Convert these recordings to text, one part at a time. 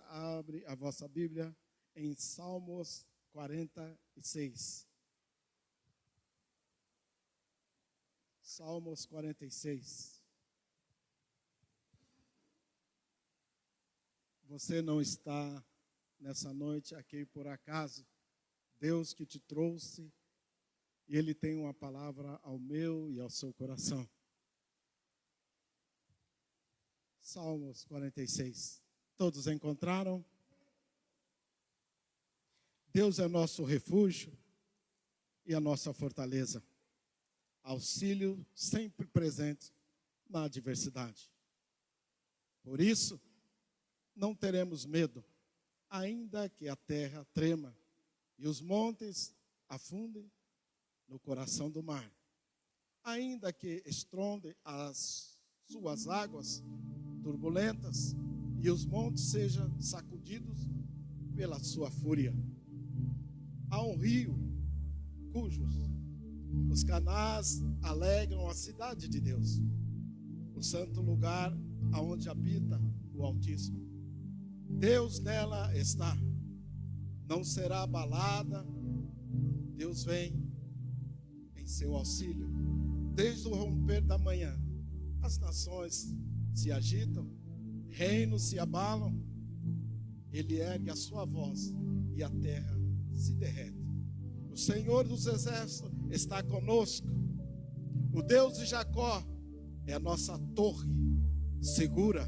Abre a vossa Bíblia em Salmos 46. Salmos 46. Você não está nessa noite aqui por acaso. Deus que te trouxe e Ele tem uma palavra ao meu e ao seu coração. Salmos 46. Todos encontraram? Deus é nosso refúgio e a nossa fortaleza, auxílio sempre presente na adversidade. Por isso, não teremos medo, ainda que a terra trema e os montes afundem no coração do mar, ainda que estronde as suas águas turbulentas e os montes sejam sacudidos pela sua fúria. Há um rio cujos os canais alegram a cidade de Deus, o santo lugar aonde habita o Altíssimo. Deus nela está, não será abalada. Deus vem em seu auxílio. Desde o romper da manhã, as nações se agitam, reinos se abalam, Ele ergue a sua voz e a terra se derrete. O Senhor dos exércitos está conosco. O Deus de Jacó é a nossa torre segura.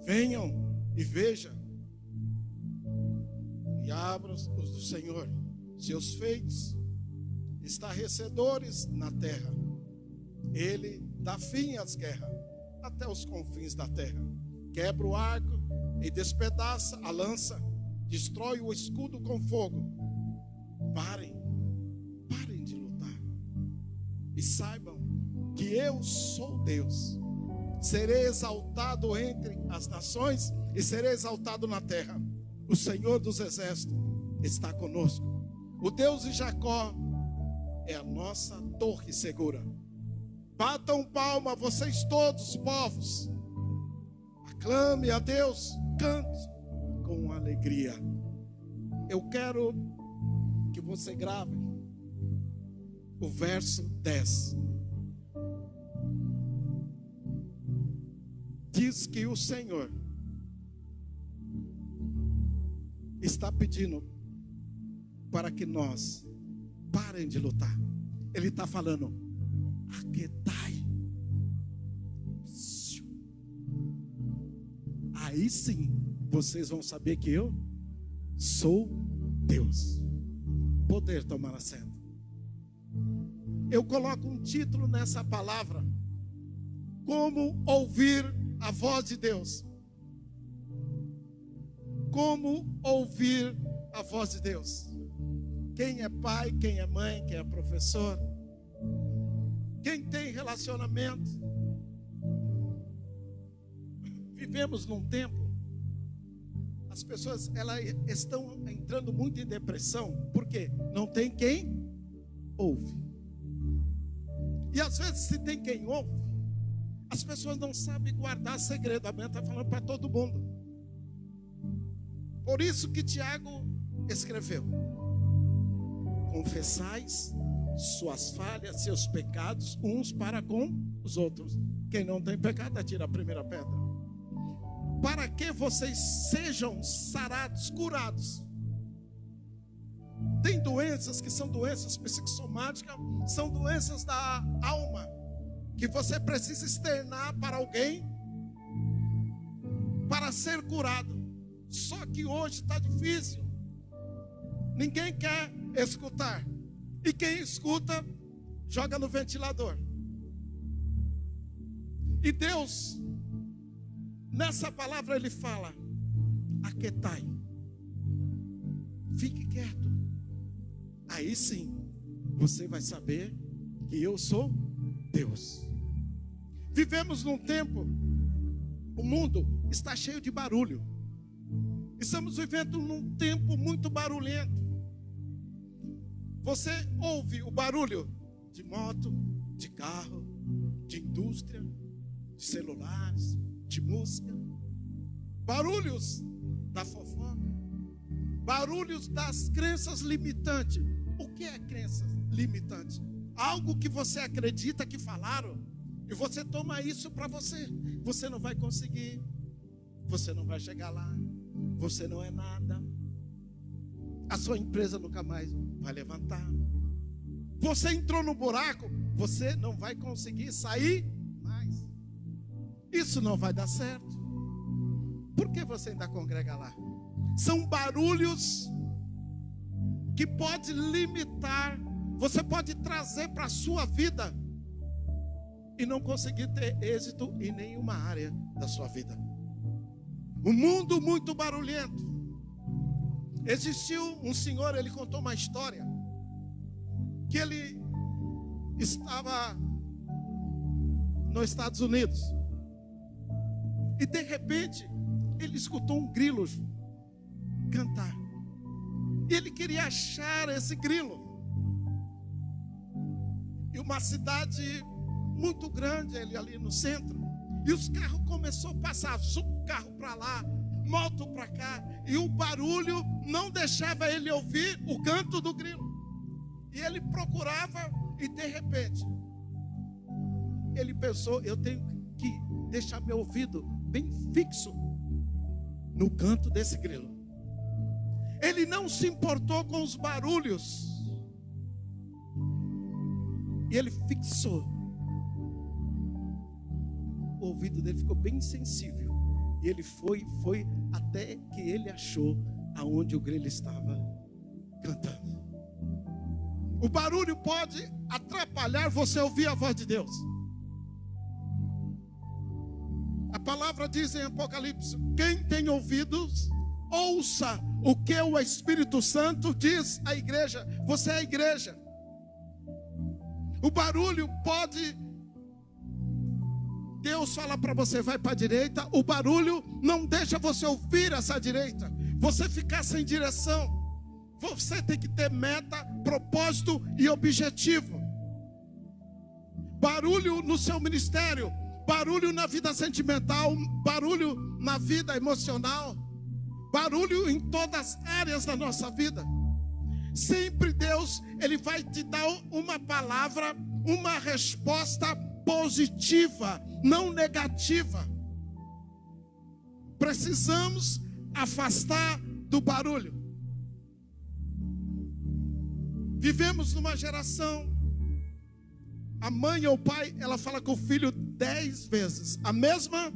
Venham e vejam e abram os do Senhor. Seus feitos estarrecedores na terra. Ele dá fim às guerras até os confins da terra. Quebra o arco e despedaça a lança, destrói o escudo com fogo. Parem de lutar e saibam que eu sou Deus. Serei exaltado entre as nações e serei exaltado na terra. O Senhor dos exércitos está conosco. O Deus de Jacó é a nossa torre segura. Batam palma, vocês todos, povos. Aclame a Deus, cante com alegria. Eu quero que você grave o verso 10. Diz que o Senhor está pedindo para que nós parem de lutar. Ele está falando: aquietai. Aí sim, vocês vão saber que eu sou Deus. Poder tomar assento. Eu coloco um título nessa palavra: como ouvir a voz de Deus. Como ouvir a voz de Deus. Quem é pai, quem é mãe, quem é professor, quem tem relacionamento. Vivemos num tempo, as pessoas elas estão entrando muito em depressão, porque não tem quem ouve. E às vezes, se tem quem ouve, as pessoas não sabem guardar segredo. A Bíblia está falando para todo mundo. Por isso que Tiago escreveu: confessais suas falhas, seus pecados, uns para com os outros. Quem não tem pecado, atira a primeira pedra. Para que vocês sejam sarados, curados. Tem doenças que são doenças psicossomáticas, são doenças da alma, que você precisa externar para alguém para ser curado. Só que hoje está difícil. Ninguém quer escutar. E quem escuta, joga no ventilador. E Deus, nessa palavra Ele fala: aquietai. Fique quieto. Aí sim, você vai saber que eu sou Deus. Vivemos num tempo, o mundo está cheio de barulho. Estamos vivendo num tempo muito barulhento. Você ouve o barulho de moto, de carro, de indústria, de celulares, de música. Barulhos Barulhos das crenças limitantes. O que é crença limitante? Algo que você acredita que falaram e você toma isso para você. Você não vai conseguir. Você não vai chegar lá. Você não é nada. A sua empresa nunca mais vai levantar. Você entrou no buraco, você não vai conseguir sair mais. Isso não vai dar certo. Por que você ainda congrega lá? São barulhos que pode limitar. Você pode trazer para a sua vida e não conseguir ter êxito em nenhuma área da sua vida. Um mundo muito barulhento. Existiu um senhor, ele contou uma história que ele estava nos Estados Unidos e de repente ele escutou um grilo cantar e ele queria achar esse grilo. E uma cidade muito grande ali no centro, e os carros começaram a passar, carro para lá, moto para cá, e o barulho não deixava ele ouvir o canto do grilo. E ele procurava e de repente ele pensou: eu tenho que deixar meu ouvido bem fixo no canto desse grilo. Ele não se importou com os barulhos. E ele fixou. O ouvido dele ficou bem sensível. E ele foi até que ele achou aonde o grilo estava cantando. O barulho pode atrapalhar você ouvir a voz de Deus. A palavra diz em Apocalipse: quem tem ouvidos, ouça o que o Espírito Santo diz à igreja. Você é a igreja. O barulho pode... Deus fala para você: vai para a direita. O barulho não deixa você ouvir essa direita. Você ficar sem direção. Você tem que ter meta, propósito e objetivo. Barulho no seu ministério, barulho na vida sentimental, barulho na vida emocional, barulho em todas as áreas da nossa vida. Sempre Deus, Ele vai te dar uma palavra, uma resposta positiva, não negativa. Precisamos afastar do barulho. Vivemos numa geração, a mãe ou o pai, ela fala com o filho 10 vezes a mesma.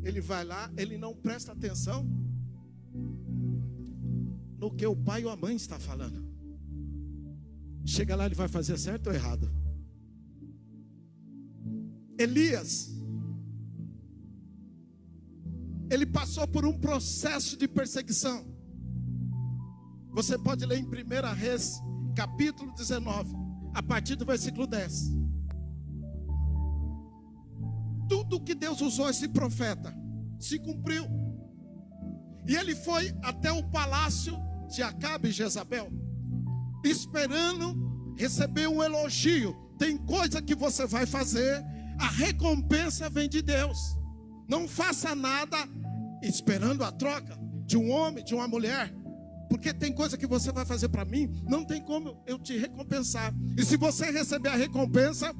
Ele vai lá, ele não presta atenção no que o pai ou a mãe está falando. Chega lá, ele vai fazer certo ou errado? Elias, ele passou por um processo de perseguição. Você pode ler em 1 Reis, capítulo 19, a partir do versículo 10. Tudo que Deus usou esse profeta se cumpriu. E ele foi até o palácio de Acabe e Jezabel, esperando receber um elogio. Tem coisa que você vai fazer, a recompensa vem de Deus. Não faça nada esperando a troca de um homem, de uma mulher. Porque tem coisa que você vai fazer para mim, não tem como eu te recompensar. E se você receber a recompensa,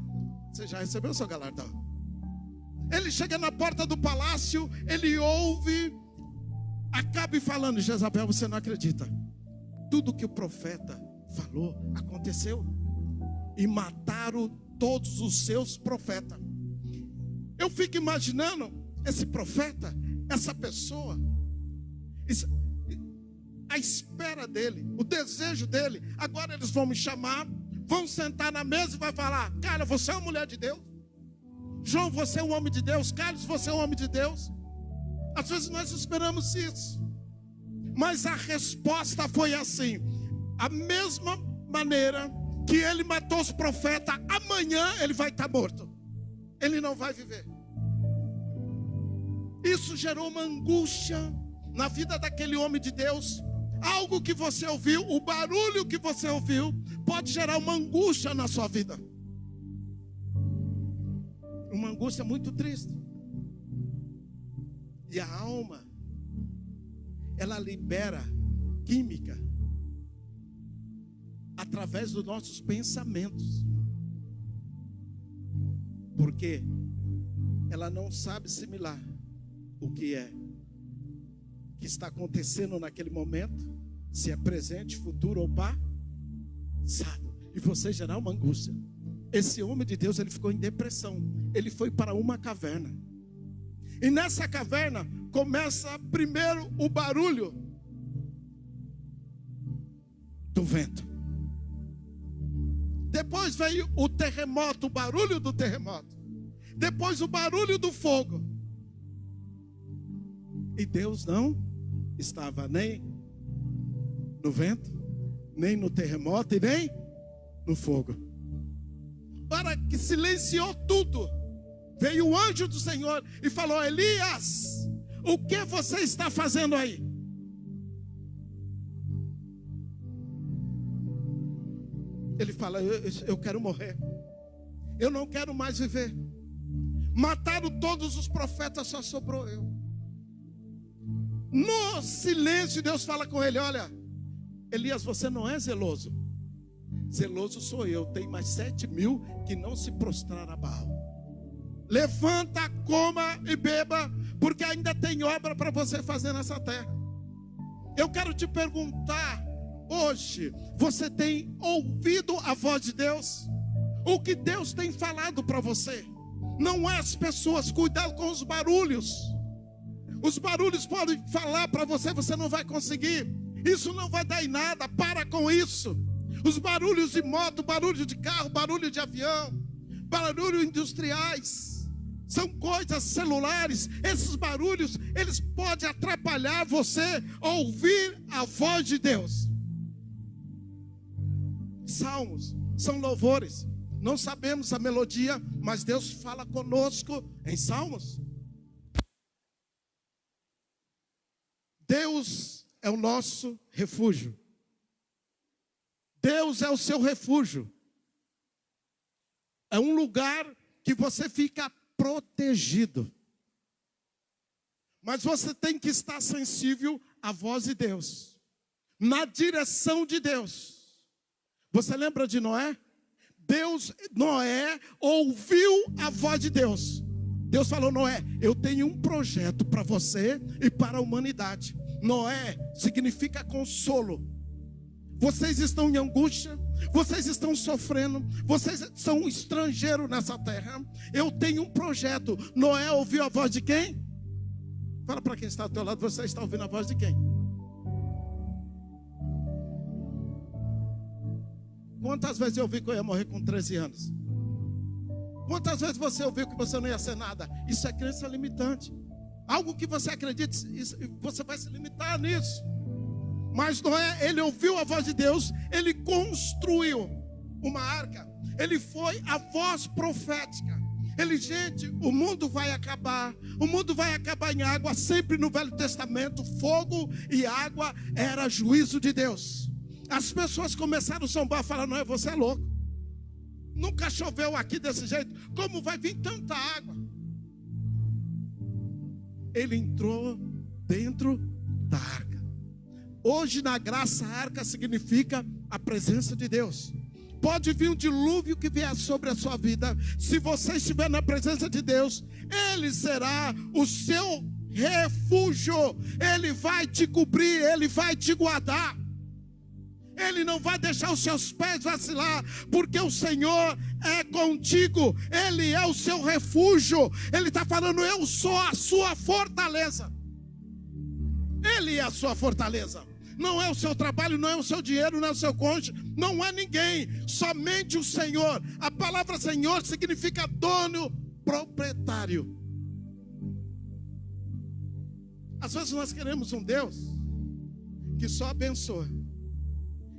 você já recebeu o seu galardão. Ele chega na porta do palácio, ele ouve Acabe falando: Jezabel, você não acredita. Tudo que o profeta falou aconteceu. E mataram todos os seus profetas. Eu fico imaginando esse profeta, essa pessoa, a espera dele, o desejo dele. Agora eles vão me chamar, vão sentar na mesa e vai falar: cara, você é uma mulher de Deus. João, você é um homem de Deus. Carlos, você é um homem de Deus. Às vezes nós esperamos isso, mas a resposta foi assim: a mesma maneira que ele matou os profetas, amanhã ele vai estar morto. Ele não vai viver. Isso gerou uma angústia na vida daquele homem de Deus. Algo que você ouviu, o barulho que você ouviu, pode gerar uma angústia na sua vida. Uma angústia muito triste. E a alma, ela libera química através dos nossos pensamentos. Porque ela não sabe assimilar o que está acontecendo naquele momento, se é presente, futuro ou passado. E você gerar uma angústia. Esse homem de Deus, ele ficou em depressão. Ele foi para uma caverna. E nessa caverna começa primeiro o barulho do vento. Depois veio o terremoto, o barulho do terremoto. Depois o barulho do fogo. E Deus não estava nem no vento, nem no terremoto e nem no fogo. Para que silenciou tudo, veio o anjo do Senhor e falou: Elias, o que você está fazendo aí? Ele fala: eu quero morrer, eu não quero mais viver. Mataram todos os profetas, só sobrou eu. No silêncio, Deus fala com ele: olha, Elias, você não é zeloso. Zeloso sou eu. Tem mais 7.000 que não se prostraram a Baal. Levanta, coma e beba, porque ainda tem obra para você fazer nessa terra. Eu quero te perguntar hoje: você tem ouvido a voz de Deus? O que Deus tem falado para você? Não é as pessoas, cuidado com os barulhos. Os barulhos podem falar para você: você não vai conseguir, isso não vai dar em nada, para com isso. Os barulhos de moto, barulho de carro, barulho de avião, barulhos industriais, são coisas celulares. Esses barulhos, eles podem atrapalhar você a ouvir a voz de Deus. Salmos são louvores. Não sabemos a melodia, mas Deus fala conosco em salmos. Deus é o nosso refúgio. Deus é o seu refúgio. É um lugar que você fica protegido. Mas você tem que estar sensível à voz de Deus, na direção de Deus. Você lembra de Noé? Noé ouviu a voz de Deus. Deus falou: Noé, eu tenho um projeto para você e para a humanidade. Noé significa consolo. Vocês estão em angústia, vocês estão sofrendo, vocês são estrangeiros nessa terra. Eu tenho um projeto. Noé ouviu a voz de quem? Fala para quem está ao teu lado: você está ouvindo a voz de quem? Quantas vezes eu ouvi que eu ia morrer com 13 anos? Quantas vezes você ouviu que você não ia ser nada? Isso é crença limitante. Algo que você acredita, você vai se limitar nisso. Mas Noé, ele ouviu a voz de Deus, ele construiu uma arca. Ele foi a voz profética. Ele, gente, o mundo vai acabar em água. Sempre no Velho Testamento, fogo e água era juízo de Deus. As pessoas começaram a zombar, falando: Noé, você é louco. Nunca choveu aqui desse jeito. Como vai vir tanta água? Ele entrou dentro da arca. Hoje na graça, a arca significa a presença de Deus. Pode vir um dilúvio que vier sobre a sua vida. Se você estiver na presença de Deus, Ele será o seu refúgio. Ele vai te cobrir, Ele vai te guardar. Ele não vai deixar os seus pés vacilar, porque o Senhor é contigo. Ele é o seu refúgio. Ele está falando: eu sou a sua fortaleza. Ele é a sua fortaleza. Não é o seu trabalho, não é o seu dinheiro, não é o seu cônjuge, não é ninguém, somente o Senhor. A palavra Senhor significa dono, proprietário. Às vezes nós queremos um Deus que só abençoa,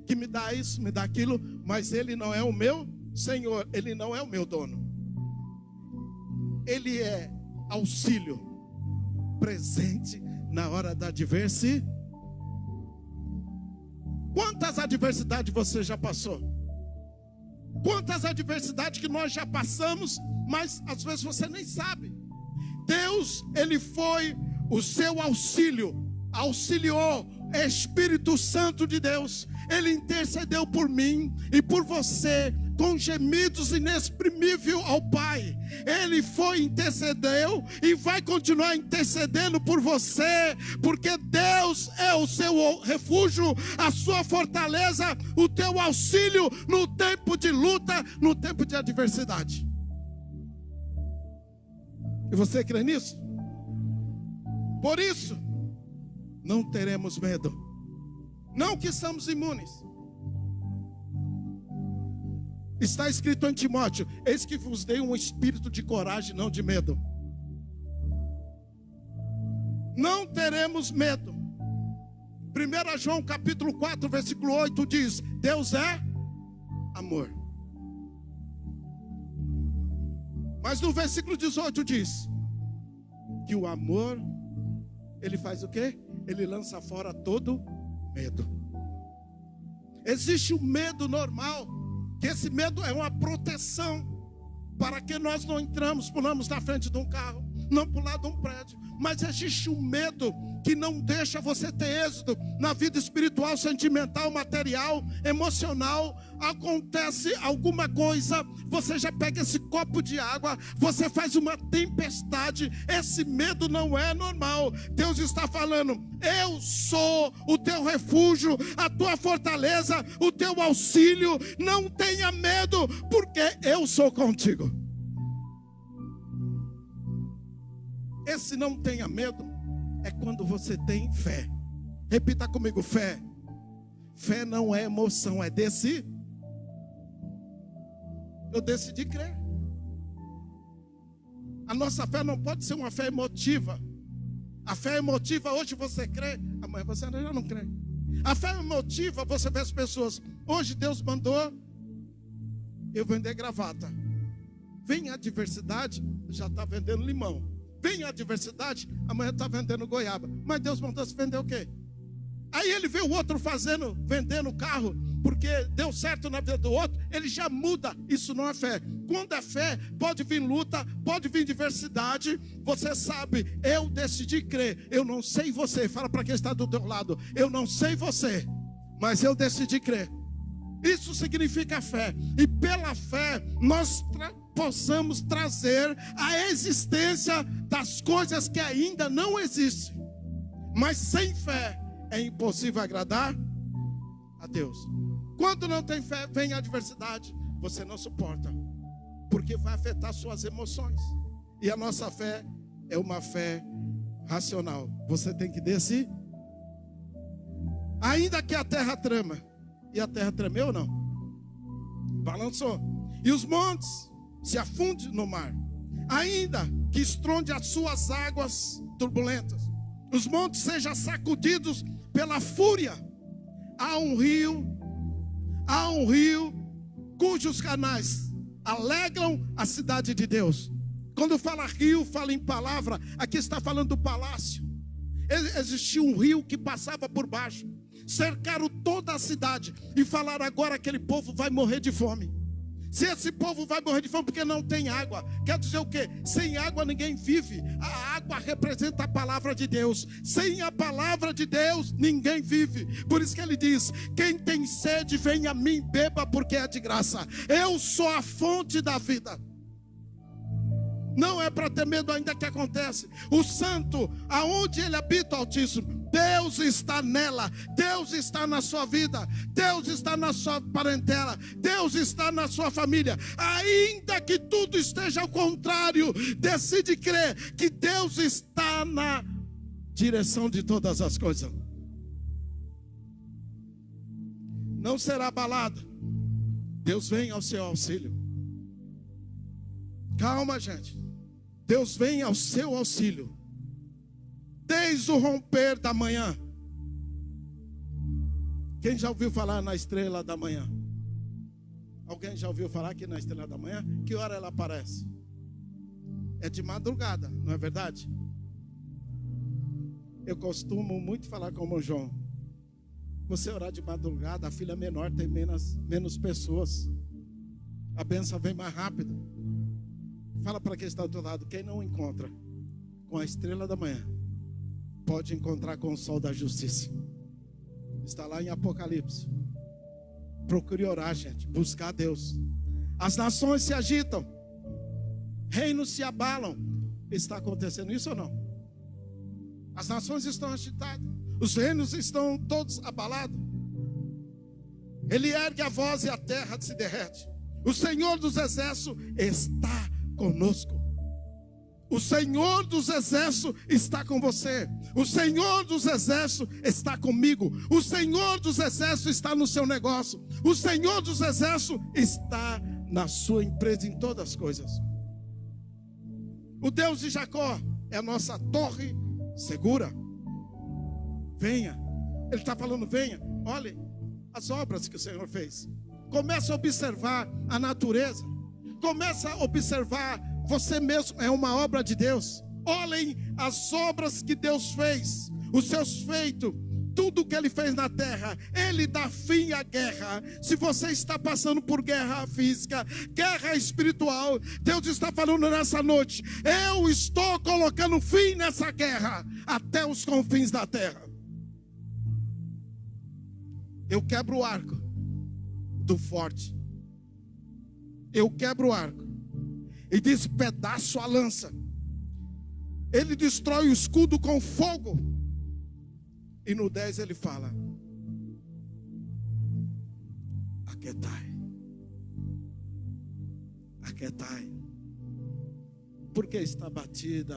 que me dá isso, me dá aquilo, mas Ele não é o meu Senhor, Ele não é o meu dono. Ele é auxílio, presente na hora da adversidade. Quantas adversidades você já passou? Quantas adversidades que nós já passamos, mas às vezes você nem sabe. Deus, Ele foi o seu auxílio auxiliou, Espírito Santo de Deus, Ele intercedeu por mim e por você, com gemidos inexprimíveis ao Pai. Ele intercedeu e vai continuar intercedendo por você, porque Deus é o seu refúgio, a sua fortaleza, o teu auxílio no tempo de luta, no tempo de adversidade. E você crê nisso? Por isso, não teremos medo. Não que somos imunes. Está escrito em Timóteo: eis que vos dei um espírito de coragem, não de medo. Não teremos medo. 1 João capítulo 4, versículo 8 diz: Deus é amor. Mas no versículo 18 diz que o amor, ele faz o quê? Ele lança fora todo medo. Existe o medo normal, que esse medo é uma proteção para que nós não pulamos na frente de um carro, não pular de um prédio. Mas existe um medo que não deixa você ter êxito na vida espiritual, sentimental, material, emocional. Acontece alguma coisa, você já pega esse copo de água, você faz uma tempestade. Esse medo não é normal. Deus está falando: eu sou o teu refúgio, a tua fortaleza, o teu auxílio. Não tenha medo, porque eu sou contigo. Esse não tenha medo é quando você tem fé. Repita comigo: fé. Fé não é emoção, é decidir. Eu decidi crer. A nossa fé não pode ser uma fé emotiva. A fé emotiva, hoje você crê, amanhã você já não crê. A fé emotiva, você vê as pessoas: hoje Deus mandou eu vender gravata. Vem a adversidade, já está vendendo limão. Vem a adversidade, amanhã está vendendo goiaba. Mas Deus mandou se vender o quê? Aí ele vê o outro vendendo carro, porque deu certo na vida do outro, ele já muda. Isso não é fé. Quando é fé, pode vir luta, pode vir diversidade. Você sabe, eu decidi crer. Eu não sei você, fala para quem está do teu lado: eu não sei você, mas eu decidi crer. Isso significa fé. E pela fé, nós possamos trazer a existência das coisas que ainda não existem. Mas sem fé é impossível agradar a Deus. Quando não tem fé, vem a adversidade, você não suporta, porque vai afetar suas emoções. E a nossa fé é uma fé racional. Você tem que decidir. Ainda que a terra trema. E a terra tremeu ou não? Balançou. E os montes se afundem no mar, ainda que estronde as suas águas turbulentas, os montes sejam sacudidos pela fúria. Há um rio cujos canais alegram a cidade de Deus. Quando fala rio, fala em palavra. Aqui está falando do palácio. Existia um rio que passava por baixo, cercaram toda a cidade e falaram: agora aquele povo vai morrer de fome. Se esse povo vai morrer de fome porque não tem água, quer dizer o quê? Sem água ninguém vive. A água representa a palavra de Deus. Sem a palavra de Deus ninguém vive. Por isso que ele diz: quem tem sede, vem a mim, beba, porque é de graça. Eu sou a fonte da vida. Não é para ter medo ainda que acontece. O santo, aonde ele habita, o Altíssimo, Deus está nela. Deus está na sua vida. Deus está na sua parentela. Deus está na sua família. Ainda que tudo esteja ao contrário, decide crer que Deus está na direção de todas as coisas. Não será abalado. Deus vem ao seu auxílio. Calma, gente. Deus vem ao seu auxílio desde o romper da manhã. Quem já ouviu falar na estrela da manhã? Alguém já ouviu falar aqui na estrela da manhã? Que hora ela aparece? É de madrugada, não é verdade? Eu costumo muito falar com o João: você orar de madrugada, a filha menor tem menos pessoas, a bênção vem mais rápido. Fala para quem está do outro lado: quem não encontra com a estrela da manhã pode encontrar com o sol da justiça. Está lá em Apocalipse. Procure orar, gente, buscar Deus. As nações se agitam, reinos se abalam. Está acontecendo isso ou não? As nações estão agitadas, os reinos estão todos abalados. Ele ergue a voz e a terra se derrete. O Senhor dos exércitos está conosco. O Senhor dos exércitos está com você. O Senhor dos exércitos está comigo. O Senhor dos exércitos está no seu negócio. O Senhor dos exércitos está na sua empresa, em todas as coisas. O Deus de Jacó é a nossa torre segura. Venha. Ele está falando, venha. Olhe as obras que o Senhor fez. Começa a observar a natureza. Começa a observar você mesmo, é uma obra de Deus. Olhem as obras que Deus fez, os seus feitos, tudo que Ele fez na terra. Ele dá fim à guerra. Se você está passando por guerra física, guerra espiritual, Deus está falando nessa noite: eu estou colocando fim nessa guerra até os confins da terra. Eu quebro o arco do forte. Eu quebro o arco e despedaço a lança. Ele destrói o escudo com fogo. E no 10 ele fala: aquietai, aquietai, porque está batida,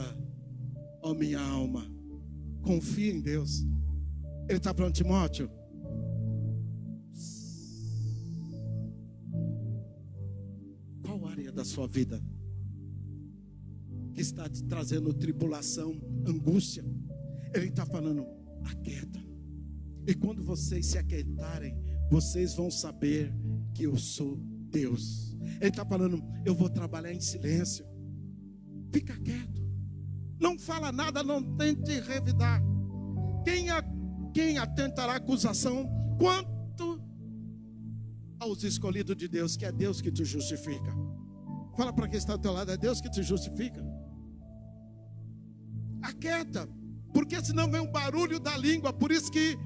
ó minha alma. Confia em Deus. Ele está falando, Timóteo, qual área da sua vida que está te trazendo tribulação, angústia? Ele está falando, aquieta. E quando vocês se aquietarem, vocês vão saber que eu sou Deus. Ele está falando, eu vou trabalhar em silêncio. Fica quieto. Não fala nada, não tente revidar. Quem atentará acusação? Quanto aos escolhidos de Deus, que é Deus que te justifica. Fala para quem está do teu lado, é Deus que te justifica. Aquieta, porque senão vem um barulho da língua. Por isso que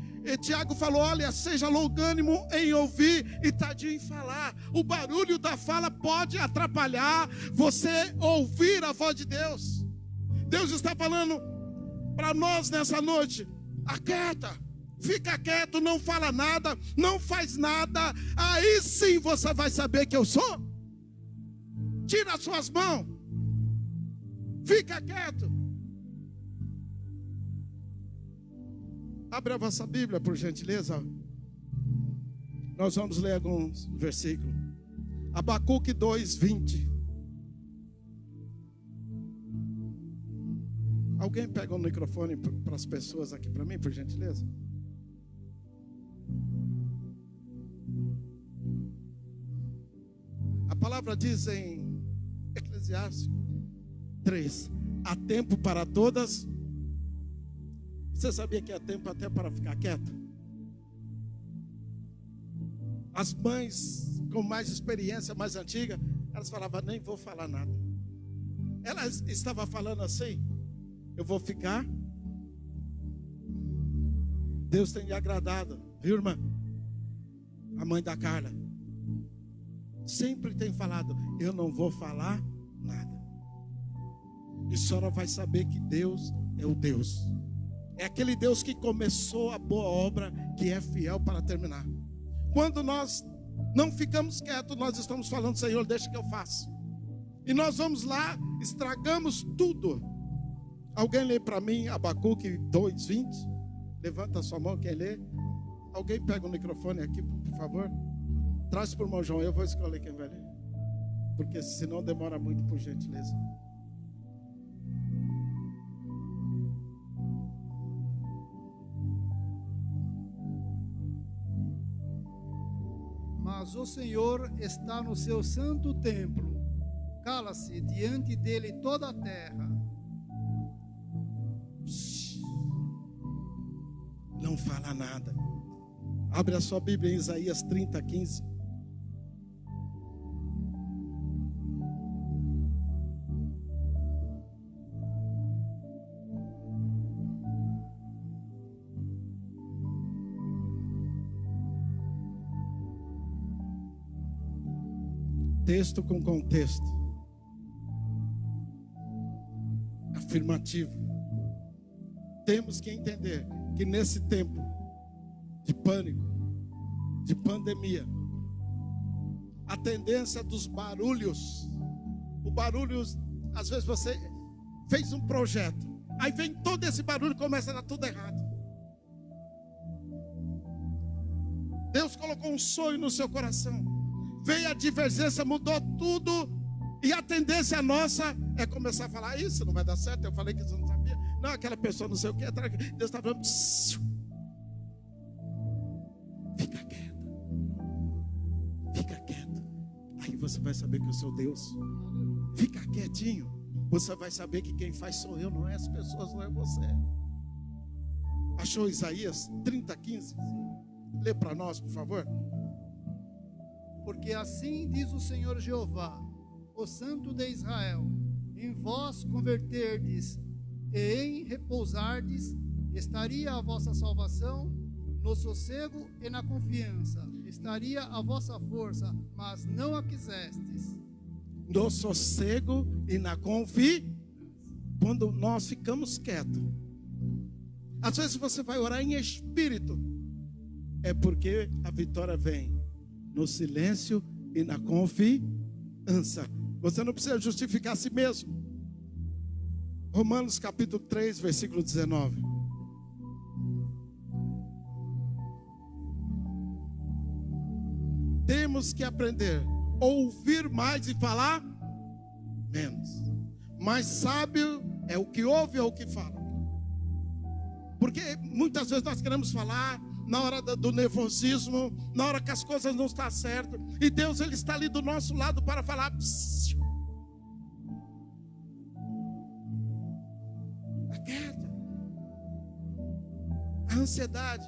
Tiago falou, olha, seja longânimo em ouvir e tardio em falar. O barulho da fala pode atrapalhar você ouvir a voz de Deus. Deus está falando para nós nessa noite, aquieta, fica quieto, não fala nada, não faz nada. Aí sim você vai saber que eu sou. Tira as suas mãos, fica quieto. Abre a vossa Bíblia, por gentileza. Nós vamos ler alguns versículos. Abacuque 2:20. Alguém pega o microfone para as pessoas aqui para mim, por gentileza? A palavra diz em Eclesiastes 3: há tempo para todas. Você sabia que há tempo até para ficar quieto? As mães com mais experiência, mais antiga, elas falavam, nem vou falar nada. Elas estavam falando assim, eu vou ficar. Deus tem lhe agradado, viu, irmã? A mãe da Carla sempre tem falado, eu não vou falar nada. E a senhora vai saber que Deus é o Deus. É aquele Deus que começou a boa obra, que é fiel para terminar. Quando nós não ficamos quietos, nós estamos falando, Senhor, deixa que eu faça. E nós vamos lá, estragamos tudo. Alguém lê para mim Abacuque 2:20? Levanta a sua mão, quem lê? Alguém pega o microfone aqui, por favor. Traz para o irmão João, eu vou escolher quem vai ler. Porque senão demora muito, por gentileza. Mas o Senhor está no seu santo templo. Cala-se diante dele toda a terra. Não fala nada. Abre a sua Bíblia em Isaías 30:15. Texto com contexto. Afirmativo. Temos que entender que nesse tempo de pânico, de pandemia, a tendência dos barulhos, o barulho, às vezes você fez um projeto, aí vem todo esse barulho e começa a dar tudo errado. Deus colocou um sonho no seu coração, veio a divergência, mudou tudo, e a tendência nossa é começar a falar: isso não vai dar certo, eu falei que você não sabia, não, aquela pessoa não sei o que, Deus está falando: fica quieto, fica quieto, aí você vai saber que eu sou Deus. Fica quietinho, você vai saber que quem faz sou eu, não é as pessoas, não é você. Achou Isaías 30:15? Lê para nós, por favor. Porque assim diz o Senhor Jeová, o Santo de Israel: em vós converterdes e em repousardes, estaria a vossa salvação, no sossego e na confiança, estaria a vossa força, mas não a quisestes. No sossego e na confiança. Quando nós ficamos quietos, às vezes você vai orar em espírito, é porque a vitória vem no silêncio e na confiança. Você não precisa justificar a si mesmo. Romanos capítulo 3, versículo 19. Temos que aprender a ouvir mais e falar menos. Mais sábio é o que ouve ou o que fala. Porque muitas vezes nós queremos falar na hora do nervosismo, na hora que as coisas não estão certas, e Deus, Ele está ali do nosso lado para falar: psiu. Aquieta. A ansiedade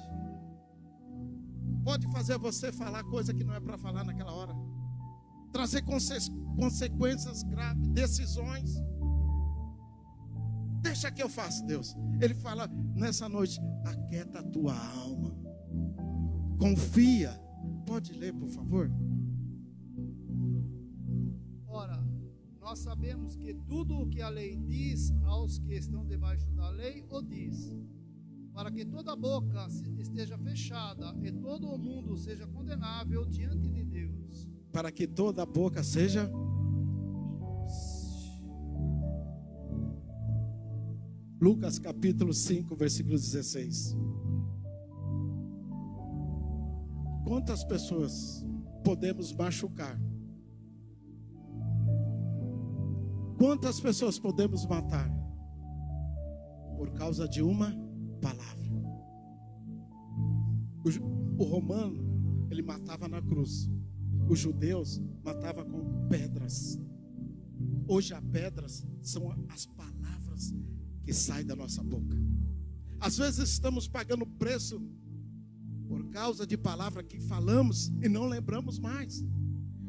pode fazer você falar coisa que não é para falar naquela hora, trazer consequências graves, decisões. Deixa que eu faço, Deus. Ele fala nessa noite: aquieta a tua alma, confia. Pode ler, por favor. Ora, nós sabemos que tudo o que a lei diz aos que estão debaixo da lei, o diz, para que toda boca esteja fechada e todo o mundo seja condenável diante de Deus. Para que toda boca seja... Lucas capítulo 5, versículo 16. Quantas pessoas podemos machucar? Quantas pessoas podemos matar por causa de uma palavra? O romano, ele matava na cruz. Os judeus matavam com pedras. Hoje as pedras são as palavras que saem da nossa boca. Às vezes estamos pagando preço por causa de palavra que falamos e não lembramos mais.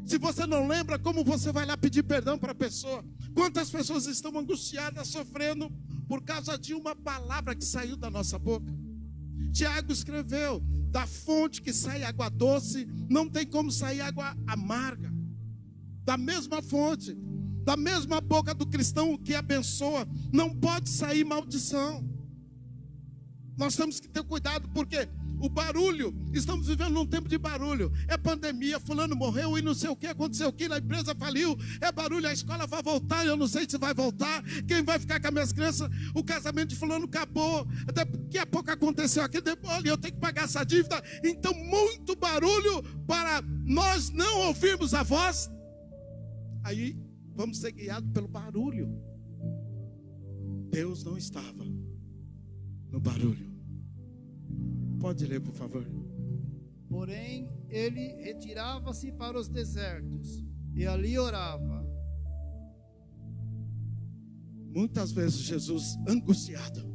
Se você não lembra, como você vai lá pedir perdão para a pessoa? Quantas pessoas estão angustiadas, sofrendo por causa de uma palavra que saiu da nossa boca? Tiago escreveu: da fonte que sai água doce, não tem como sair água amarga. Da mesma fonte, da mesma boca do cristão que abençoa, não pode sair maldição. Nós temos que ter cuidado, porque o barulho, estamos vivendo num tempo de barulho. É pandemia, fulano morreu e não sei o que aconteceu aqui, a empresa faliu. É barulho, a escola vai voltar, eu não sei se vai voltar. Quem vai ficar com as minhas crianças? O casamento de fulano acabou. Daqui a pouco aconteceu aqui, olha, eu tenho que pagar essa dívida. Então, muito barulho para nós não ouvirmos a voz. Aí vamos ser guiados pelo barulho. Deus não estava no barulho. Pode ler, por favor. Porém, ele retirava-se para os desertos e ali orava. Muitas vezes Jesus angustiado,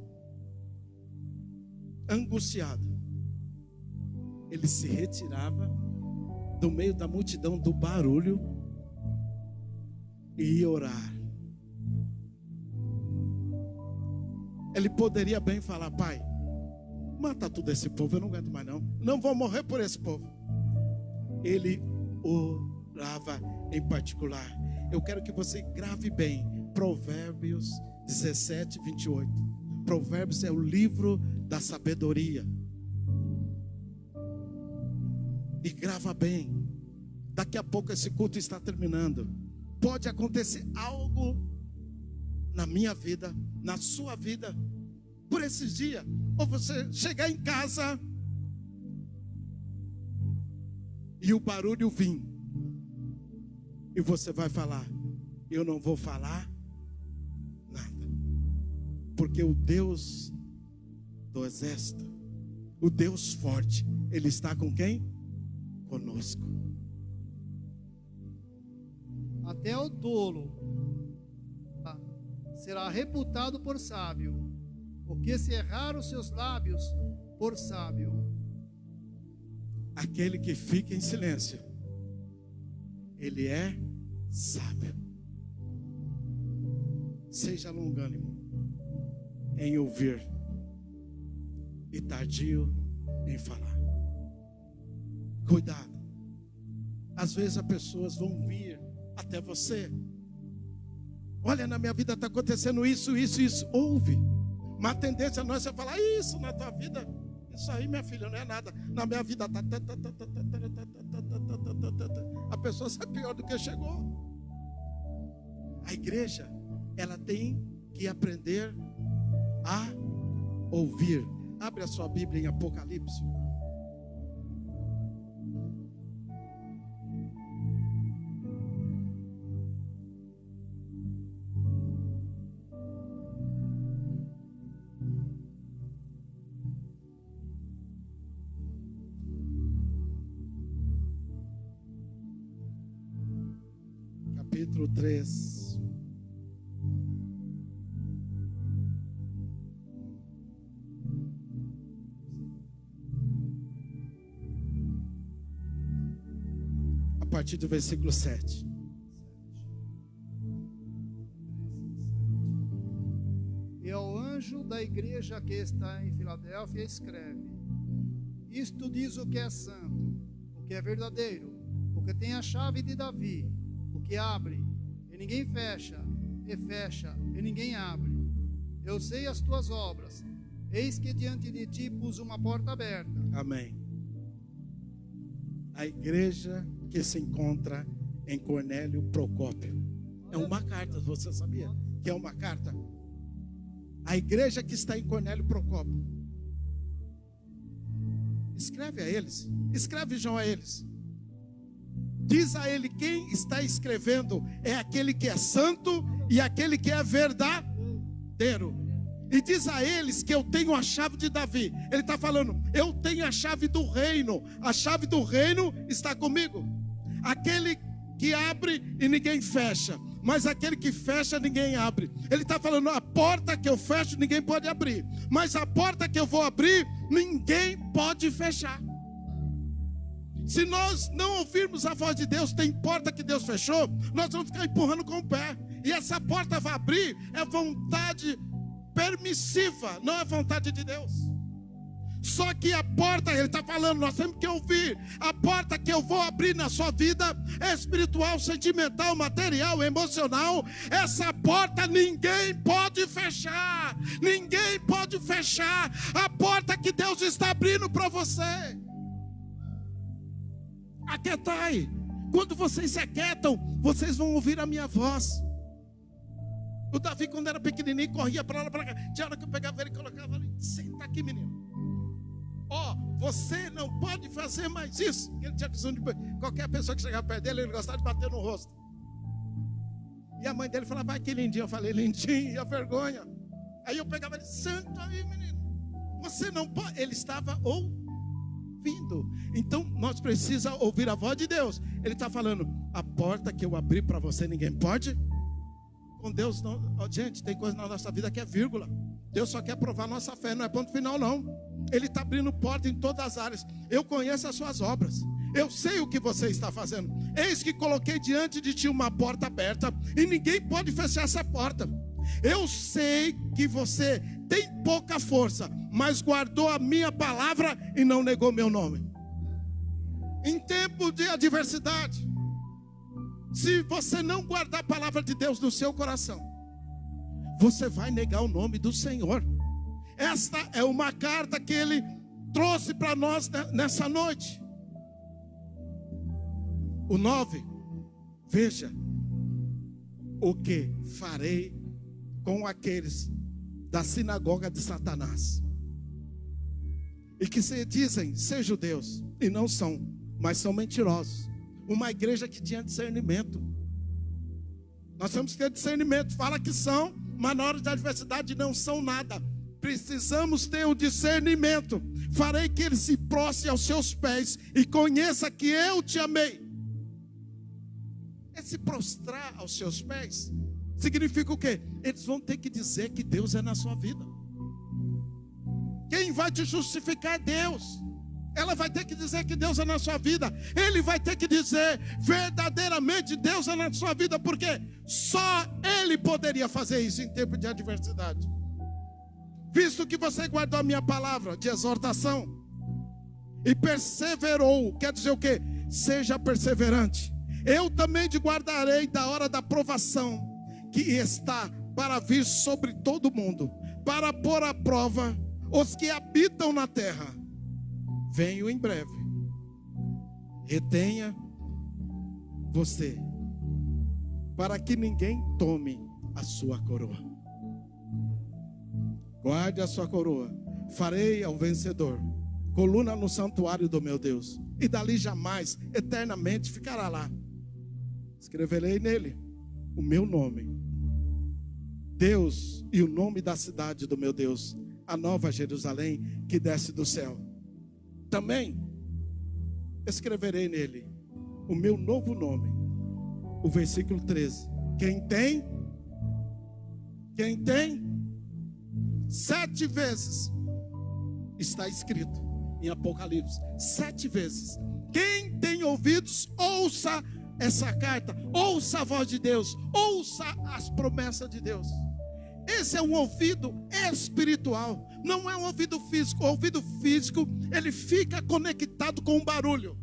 ele se retirava do meio da multidão, do barulho, e ia orar. Ele poderia bem falar: Pai, mata todo esse povo, eu não aguento mais não vou morrer por esse povo. Ele orava. grava em particular. Eu quero que você grave bem Provérbios 17, 28. Provérbios é o livro da sabedoria. E grava bem. Daqui a pouco esse culto está terminando. Pode acontecer algo na minha vida, na sua vida, por esses dias. Ou você chegar em casa e o barulho vir. E você vai falar: eu não vou falar nada. Porque o Deus do exército, o Deus forte, Ele está com quem? Conosco. Até o tolo será reputado por sábio, o que cerrar os seus lábios por sábio. Aquele que fica em silêncio, ele é sábio. Seja longânimo em ouvir e tardio em falar. Cuidado. Às vezes as pessoas vão vir até você. Olha, na minha vida está acontecendo isso. Ouve. Uma tendência nossa é falar: isso na tua vida, isso aí, minha filha, não é nada. Na minha vida está. A pessoa sai pior do que chegou. A igreja, ela tem que aprender a ouvir. Abre a sua Bíblia em Apocalipse. Capítulo 3. A partir do versículo 7. E ao anjo da igreja que está em Filadélfia escreve: isto diz o que é santo, o que é verdadeiro, o que tem a chave de Davi, o que abre e ninguém fecha, e fecha e ninguém abre. Eu sei as tuas obras, eis que diante de ti pus uma porta aberta. Amém. A igreja que se encontra em Cornélio Procópio. É uma carta, você sabia? Que é uma carta. A igreja que está em Cornélio Procópio. Escreve a eles. Escreve João a eles. Diz a ele: quem está escrevendo é aquele que é santo e aquele que é verdadeiro. E diz a eles que eu tenho a chave de Davi. Ele está falando: eu tenho a chave do reino. A chave do reino está comigo. Aquele que abre e ninguém fecha, mas aquele que fecha ninguém abre. Ele está falando: a porta que eu fecho ninguém pode abrir, mas a porta que eu vou abrir ninguém pode fechar. Se nós não ouvirmos a voz de Deus, tem porta que Deus fechou, nós vamos ficar empurrando com o pé. E essa porta vai abrir, é vontade permissiva, não é vontade de Deus. Só que a porta, ele está falando, nós temos que ouvir. A porta que eu vou abrir na sua vida é espiritual, sentimental, material, emocional. Essa porta ninguém pode fechar. Ninguém pode fechar a porta que Deus está abrindo para você. Aquietai. Quando vocês se aquietam, vocês vão ouvir a minha voz. O Davi, quando era pequenininho, corria para lá e para cá. Tinha hora que eu pegava ele e colocava ali: senta aqui, menino. Você não pode fazer mais isso. Ele tinha visão de qualquer pessoa que chegava perto dele, ele gostava de bater no rosto. E a mãe dele falava: vai que lindinho. Eu falei: lindinho, e a vergonha. Aí eu pegava ele: senta aí, menino. Você não pode. Ele estava ouvindo. Então nós precisamos ouvir a voz de Deus. Ele está falando: a porta que eu abri para você ninguém pode. Com Deus não. Gente, tem coisa na nossa vida que é vírgula. Deus só quer provar nossa fé, não é ponto final não. Ele está abrindo porta em todas as áreas. Eu conheço as suas obras, eu sei o que você está fazendo. Eis que coloquei diante de ti uma porta aberta, e ninguém pode fechar essa porta. Eu sei que você tem pouca força, mas guardou a minha palavra e não negou meu nome. Em tempo de adversidade, Se você não guardar a palavra de Deus no seu coração, você vai negar o nome do Senhor. Esta é uma carta que Ele trouxe para nós nessa noite. O 9, veja o que farei com aqueles da sinagoga de Satanás, e que se dizem ser judeus, e não são, mas são mentirosos. Uma igreja que tinha discernimento. Nós temos que ter discernimento. Fala que são, mas na hora da adversidade não são nada. Precisamos ter o discernimento. Farei que ele se prostre aos seus pés e conheça que eu te amei. Se prostrar aos seus pés significa o quê? Eles vão ter que dizer que Deus é na sua vida. Quem vai te justificar é Deus. Ela vai ter que dizer que Deus é na sua vida. Ele vai ter que dizer verdadeiramente Deus é na sua vida, porque só Ele poderia fazer isso em tempo de adversidade. Visto que você guardou a minha palavra de exortação e perseverou, quer dizer o quê? Seja perseverante. Eu também te guardarei da hora da provação que está para vir sobre todo mundo, para pôr à prova os que habitam na terra. Venho em breve. Retenha você, para que ninguém tome a sua coroa. Guarde a sua coroa. Farei ao vencedor coluna no santuário do meu Deus, e dali jamais, eternamente ficará lá. Escreverei nele o meu nome, Deus, e o nome da cidade do meu Deus, a nova Jerusalém que desce do céu. Também escreverei nele o meu novo nome. O versículo 13. Quem tem? 7 vezes está escrito em Apocalipse. 7 vezes. Quem tem ouvidos, ouça essa carta, ouça a voz de Deus, ouça as promessas de Deus. Esse é um ouvido espiritual, não é um ouvido físico. O ouvido físico, ele fica conectado com o barulho.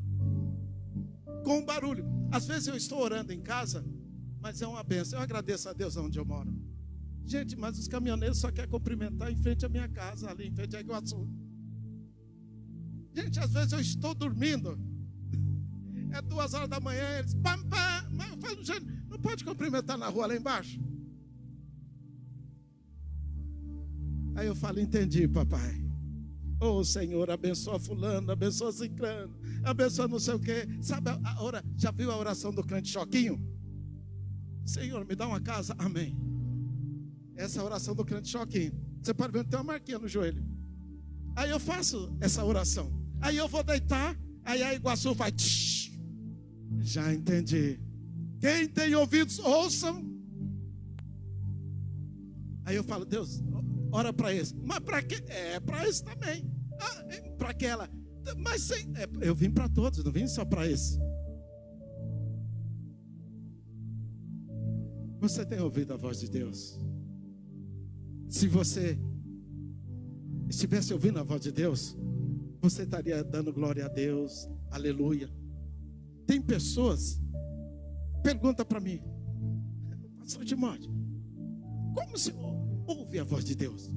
Com o barulho. Às vezes eu estou orando em casa, mas é uma bênção. Eu agradeço a Deus onde eu moro. Gente, mas os caminhoneiros só querem cumprimentar em frente à minha casa, ali em frente a Iguaçu. Gente, às vezes eu estou dormindo, é 2 horas da manhã, eles pam, pam, eu falo, gente, não pode cumprimentar na rua lá embaixo? Aí eu falo, entendi, papai. Oh, Senhor, abençoa fulano, abençoa ciclano, abençoa não sei o quê. Sabe, já viu a oração do crente Choquinho? Senhor, me dá uma casa, amém. Essa é a oração do crente Choquinho. Você pode ver, tem uma marquinha no joelho. Aí eu faço essa oração. Aí eu vou deitar, aí a Iguaçu vai... Tsh, já entendi. Quem tem ouvidos, ouçam. Aí eu falo, Deus, ora para esse. Mas para quê? É para esse também. Para aquela. Mas eu vim para todos, não vim só para esse. Você tem ouvido a voz de Deus? Se você estivesse ouvindo a voz de Deus, você estaria dando glória a Deus, aleluia. Tem pessoas, pergunta para mim, pastor Timóteo, como você ouve a voz de Deus?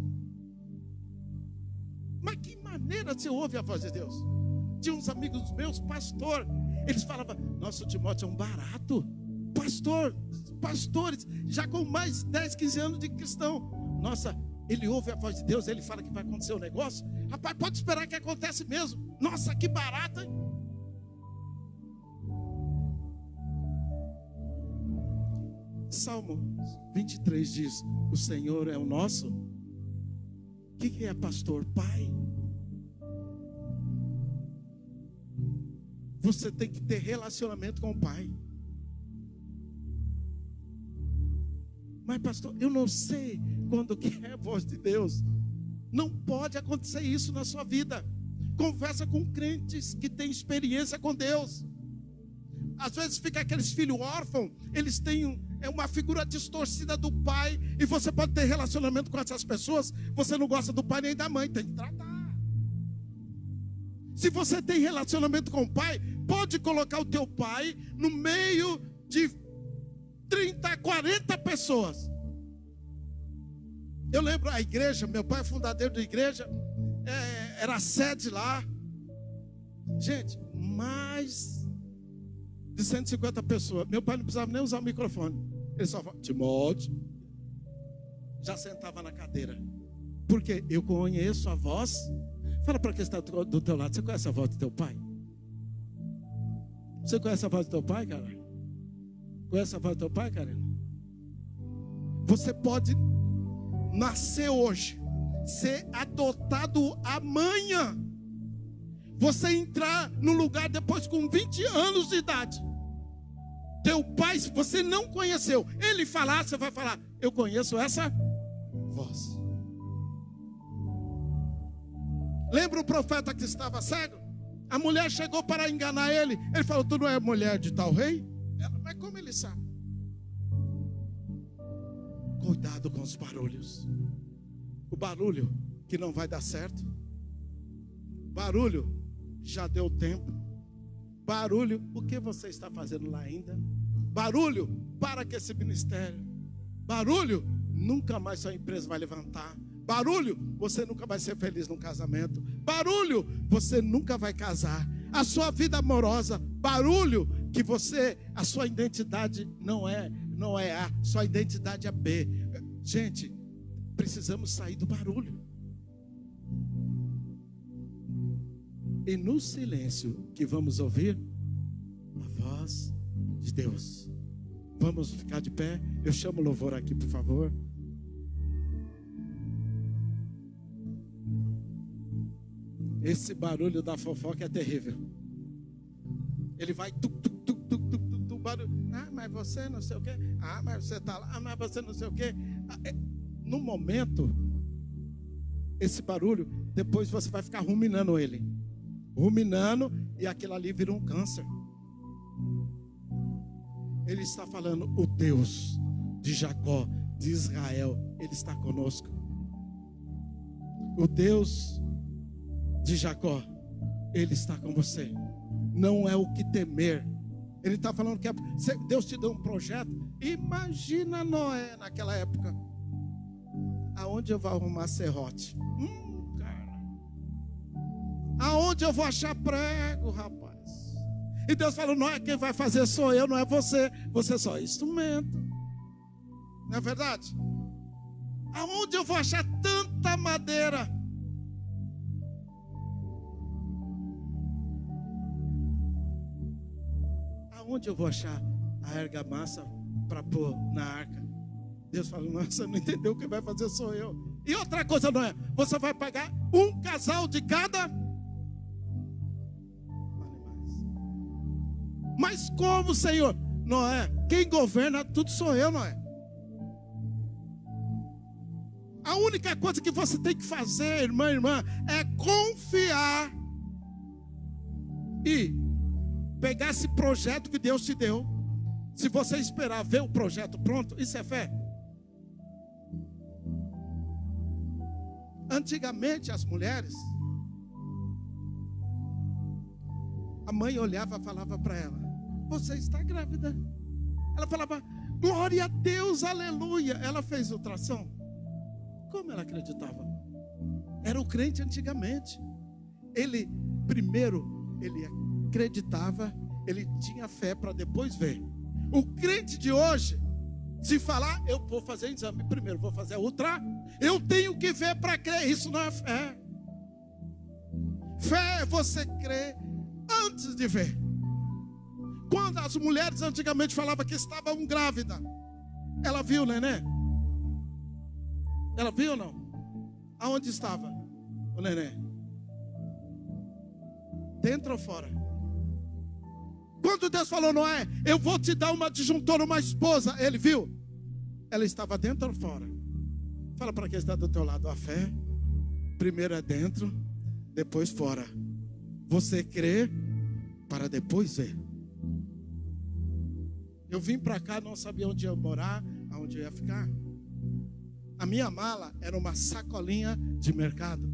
Mas que maneira você ouve a voz de Deus? Tinha uns amigos meus, pastor, eles falavam, nossa, o Timóteo é um barato, pastores, já com mais 10, 15 anos de cristão, nossa, ele ouve a voz de Deus, ele fala que vai acontecer um negócio, rapaz, pode esperar que acontece mesmo, nossa, que barato, hein? Salmo 23 diz, o Senhor é o nosso, o que é pastor? Pai. Você tem que ter relacionamento com o Pai. Mas pastor, eu não sei quando que é a voz de Deus. Não pode acontecer isso na sua vida. Conversa com crentes que têm experiência com Deus. Às vezes fica aqueles filhos órfãos, eles têm uma figura distorcida do pai, e você pode ter relacionamento com essas pessoas, você não gosta do pai nem da mãe, tem que tratar. Se você tem relacionamento com o pai, pode colocar o teu pai no meio de 30, 40 pessoas. Eu lembro a igreja, meu pai é fundadeiro da igreja, era a sede lá. Gente, mais de 150 pessoas. Meu pai não precisava nem usar o microfone. Ele só falava, Timóteo. Já sentava na cadeira. Porque eu conheço a voz. Fala para quem está do teu lado. Você conhece a voz do teu pai? Você conhece a voz do teu pai, cara? Conhece a voz do teu pai, Karina? Você pode nascer hoje, ser adotado amanhã. Você entrar no lugar depois com 20 anos de idade. Teu pai, se você não conheceu, ele falar, você vai falar, eu conheço essa voz. Lembra o profeta que estava cego? A mulher chegou para enganar ele. Ele falou, tu não é mulher de tal rei? Ela, mas como ele sabe? Cuidado com os barulhos. O barulho que não vai dar certo. Barulho, já deu tempo. Barulho, o que você está fazendo lá ainda? Barulho, para que esse ministério. Barulho, nunca mais sua empresa vai levantar. Barulho, você nunca vai ser feliz no casamento. Barulho, você nunca vai casar. A sua vida amorosa, barulho, que a sua identidade não é A, sua identidade é B. Gente, precisamos sair do barulho. E no silêncio que vamos ouvir a voz de Deus. Vamos ficar de pé. Eu chamo o louvor aqui, por favor. Esse barulho da fofoca é terrível. Ele vai barulho. Ah, mas você não sei o quê. Ah, mas você está lá. Ah, mas você não sei o quê. No momento, esse barulho, depois você vai ficar ruminando ele. Ruminando, e aquilo ali vira um câncer. Ele está falando, o Deus de Jacó, de Israel, Ele está conosco. O Deus de Jacó, Ele está com você. Não é o que temer. Ele está falando que Deus te deu um projeto. Imagina Noé naquela época. Aonde eu vou arrumar serrote? Cara. Aonde eu vou achar prego, rapaz? E Deus falou, Noé, quem vai fazer sou eu, não é você. Você só é instrumento. Não é verdade? Aonde eu vou achar tanta madeira? Aonde eu vou achar a argamassa para pôr na arca? Deus falou, não, você não entendeu, quem vai fazer sou eu. E outra coisa, não é? Você vai pagar um casal de cada. Mas como, Senhor? Noé, quem governa tudo sou eu, Noé. A única coisa que você tem que fazer, irmã, é confiar e pegar esse projeto que Deus te deu. Se você esperar ver o projeto pronto, isso é fé. Antigamente as mulheres, a mãe olhava e falava para ela, você está grávida. Ela falava, glória a Deus, aleluia. Ela fez ultrassom. Como ela acreditava? Era o crente antigamente. Ele acreditava, ele tinha fé para depois ver. O crente de hoje, se falar, eu vou fazer exame, primeiro vou fazer ultra, eu tenho que ver para crer. Isso não é fé. Fé é você crer antes de ver. Quando as mulheres antigamente falavam que estavam grávidas, ela viu o neném? Ela viu ou não? Aonde estava o neném? Dentro ou fora? Quando Deus falou, Noé, eu vou te dar uma disjuntora, uma esposa, ele viu? Ela estava dentro ou fora? Fala para quem está do teu lado, a fé primeiro é dentro, depois fora. Você crê para depois ver. Eu vim para cá, não sabia onde ia morar, aonde eu ia ficar. A minha mala era uma sacolinha de mercado.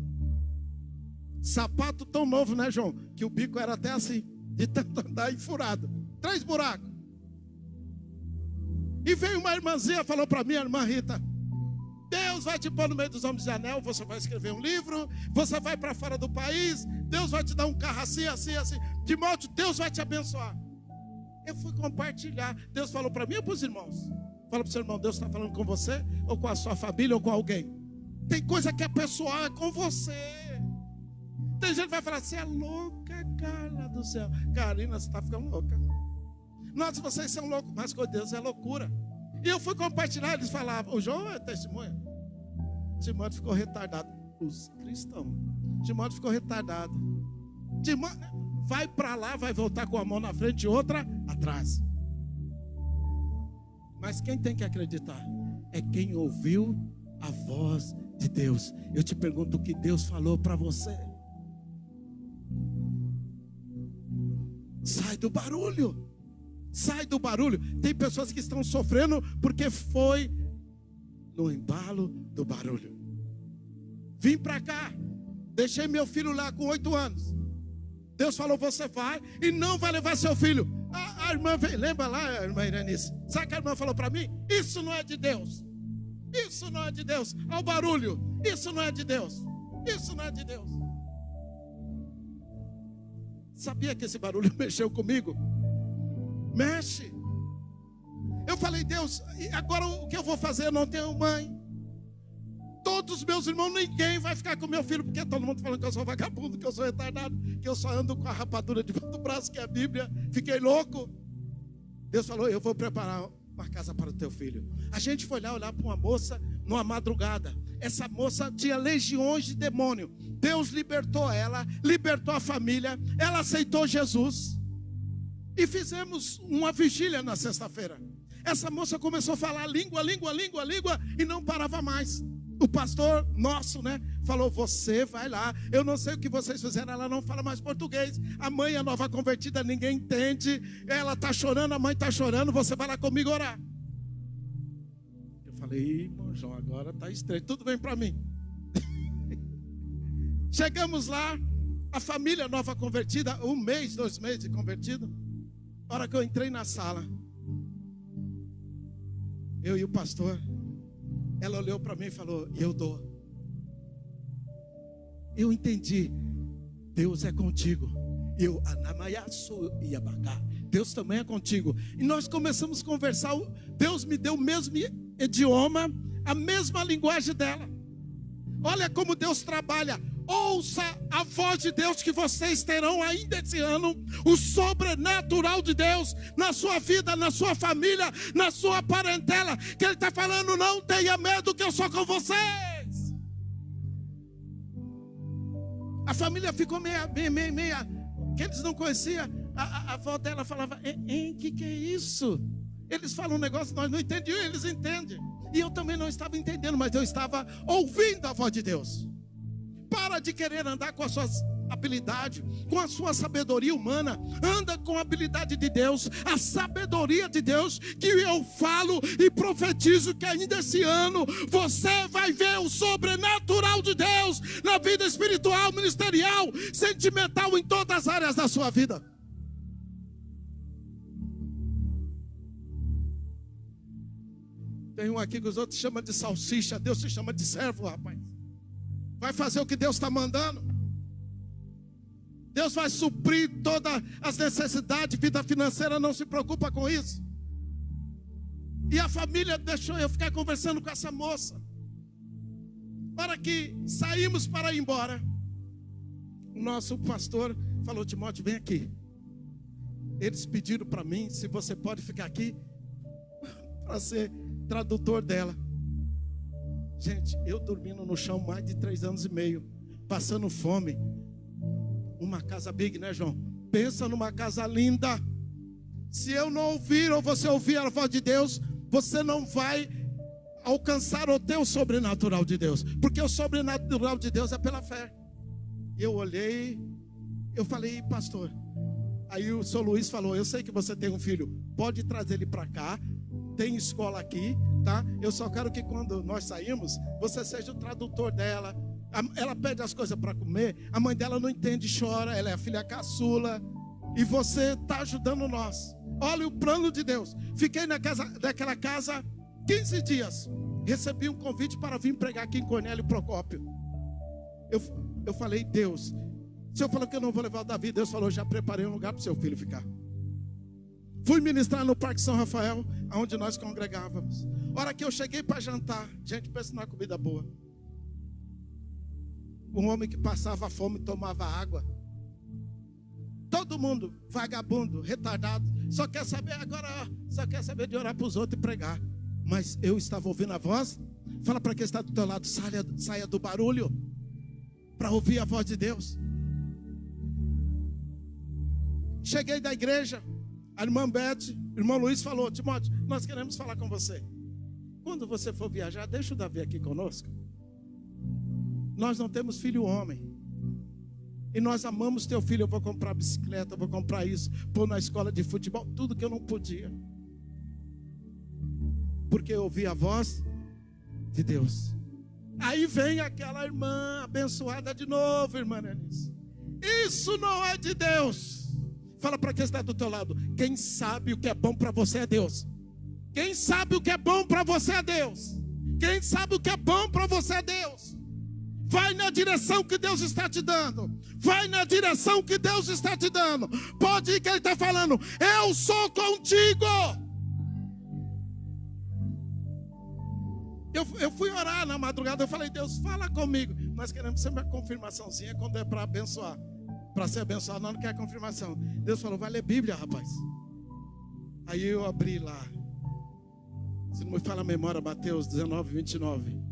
Sapato tão novo, né, João? Que o bico era até assim, de tanto andar e furado. 3 buracos. E veio uma irmãzinha, falou para mim, a irmã Rita: Deus vai te pôr no meio dos homens de anel, você vai escrever um livro, você vai para fora do país, Deus vai te dar um carro assim, assim, assim. Timóteo, Deus vai te abençoar. Eu fui compartilhar. Deus falou para mim ou para os irmãos? Fala para o seu irmão, Deus está falando com você, ou com a sua família, ou com alguém. Tem coisa que é pessoal, é com você. Tem gente que vai falar, você é louca, Carla do céu. Carina, você está ficando louca. Nossa, vocês são loucos, mas com Deus é loucura. E eu fui compartilhar, eles falavam, o João é testemunha. Timóteo ficou retardado. Os cristãos. Timóteo ficou retardado. Timóteo vai para lá, vai voltar com a mão na frente e outra atrás. Mas quem tem que acreditar? É quem ouviu a voz de Deus. Eu te pergunto o que Deus falou para você. Sai do barulho. Sai do barulho. Tem pessoas que estão sofrendo porque foi no embalo do barulho. Vim para cá. Deixei meu filho lá com 8 anos. Deus falou, você vai e não vai levar seu filho. A irmã veio, lembra lá, a irmã Iranice? Sabe o que a irmã falou para mim? Isso não é de Deus. Isso não é de Deus. Olha o barulho. Isso não é de Deus. Isso não é de Deus. Sabia que esse barulho mexeu comigo? Mexe. Eu falei, Deus, agora o que eu vou fazer? Eu não tenho mãe. Todos os meus irmãos, ninguém vai ficar com meu filho, porque todo mundo falando que eu sou vagabundo, que eu sou retardado, que eu só ando com a rapadura debaixo do braço, que é a Bíblia. Fiquei louco. Deus falou, eu vou preparar uma casa para o teu filho. A gente foi lá olhar para uma moça numa madrugada. Essa moça tinha legiões de demônio. Deus libertou ela, libertou a família. Ela aceitou Jesus. E fizemos uma vigília na sexta-feira. Essa moça começou a falar língua, e não parava mais. O pastor nosso, falou, você vai lá. Eu não sei o que vocês fizeram, ela não fala mais português. A mãe é nova convertida, ninguém entende. Ela está chorando, a mãe está chorando, você vai lá comigo orar. Eu falei, irmão João, agora está estranho, tudo bem para mim. Chegamos lá, a família nova convertida, 1 mês, 2 meses de convertido. A hora que eu entrei na sala, eu e o pastor, ela olhou para mim e falou, eu dou. Eu entendi, Deus é contigo. Deus também é contigo. E nós começamos a conversar. Deus me deu o mesmo idioma, a mesma linguagem dela. Olha como Deus trabalha. Ouça a voz de Deus, que vocês terão ainda esse ano o sobrenatural de Deus na sua vida, na sua família, na sua parentela. Que Ele está falando, não tenha medo que eu sou com vocês. A família ficou meia, que eles não conheciam. A avó dela falava, que é isso? Eles falam um negócio, nós não entendíamos, eles entendem. E eu também não estava entendendo, mas eu estava ouvindo a voz de Deus. Para de querer andar com as suas habilidades, com a sua sabedoria humana. Anda com a habilidade de Deus, a sabedoria de Deus, que eu falo e profetizo que ainda esse ano você vai ver o sobrenatural de Deus na vida espiritual, ministerial, sentimental, em todas as áreas da sua vida. Tem um aqui que os outros chamam de salsicha, Deus se chama de servo, rapaz. Vai fazer o que Deus está mandando. Deus vai suprir todas as necessidades. Vida financeira, não se preocupa com isso. E a família deixou eu ficar conversando com essa moça. Para que saímos para ir embora, o nosso pastor falou, Timóteo, vem aqui. Eles pediram para mim se você pode ficar aqui para ser tradutor dela. Gente, eu dormindo no chão mais de 3 anos e meio, passando fome. Uma casa big, né, João? Pensa numa casa linda. Se eu não ouvir ou você ouvir a voz de Deus, você não vai alcançar o teu sobrenatural de Deus, porque o sobrenatural de Deus é pela fé. Eu olhei, eu falei, pastor. Aí o senhor Luiz falou, eu sei que você tem um filho, pode trazer ele para cá. Tem escola aqui, tá? Eu só quero que quando nós saímos, você seja o tradutor dela. Ela pede as coisas para comer, a mãe dela não entende, chora, ela é a filha caçula. E você está ajudando nós. Olha o plano de Deus. Fiquei naquela casa 15 dias. Recebi um convite para vir pregar aqui em Cornélio Procópio. Eu falei, Deus, o Senhor falou que eu não vou levar o Davi. Deus falou, já preparei um lugar para o seu filho ficar. Fui ministrar no Parque São Rafael, onde nós congregávamos. Hora que eu cheguei para jantar, gente, pensa numa comida boa. Um homem que passava fome tomava água. Todo mundo, vagabundo, retardado, só quer saber de orar para os outros e pregar. Mas eu estava ouvindo a voz. Fala para quem está do teu lado, saia do barulho, para ouvir a voz de Deus. Cheguei da igreja, a irmã Beth, o irmão Luiz falou, Timóteo, nós queremos falar com você. Quando você for viajar, deixa o Davi aqui conosco. Nós não temos filho homem. E nós amamos teu filho. Eu vou comprar bicicleta, eu vou comprar isso, pôr na escola de futebol, tudo que eu não podia. Porque eu ouvi a voz de Deus. Aí vem aquela irmã abençoada de novo, irmã Eunice. Isso não é de Deus. Fala para quem está do teu lado. Quem sabe o que é bom para você é Deus. Quem sabe o que é bom para você é Deus. Quem sabe o que é bom para você é Deus. Vai na direção que Deus está te dando. Vai na direção que Deus está te dando. Pode ir que Ele está falando. Eu sou contigo. Eu fui orar na madrugada. Eu falei, Deus, fala comigo. Nós queremos sempre uma confirmaçãozinha quando é para abençoar. Para ser abençoado, não quer confirmação. Deus falou, vai ler Bíblia, rapaz. Aí eu abri lá. Se não me fala a memória, Mateus 19, 29.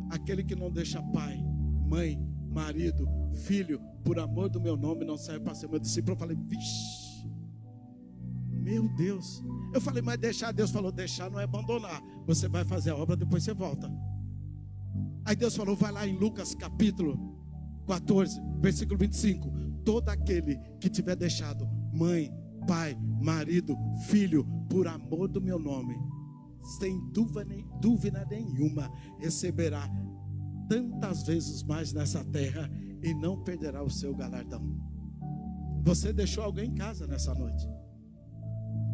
Aquele que não deixa pai, mãe, marido, filho, por amor do meu nome, não serve para ser meu discípulo. Eu falei, vixe, meu Deus. Eu falei, mas deixar, Deus falou, deixar não é abandonar. Você vai fazer a obra, depois você volta. Aí Deus falou, vai lá em Lucas capítulo 14, versículo 25. Todo aquele que tiver deixado mãe, pai, marido, filho, por amor do meu nome, sem dúvida nenhuma, receberá tantas vezes mais nessa terra e não perderá o seu galardão. Você deixou alguém em casa nessa noite.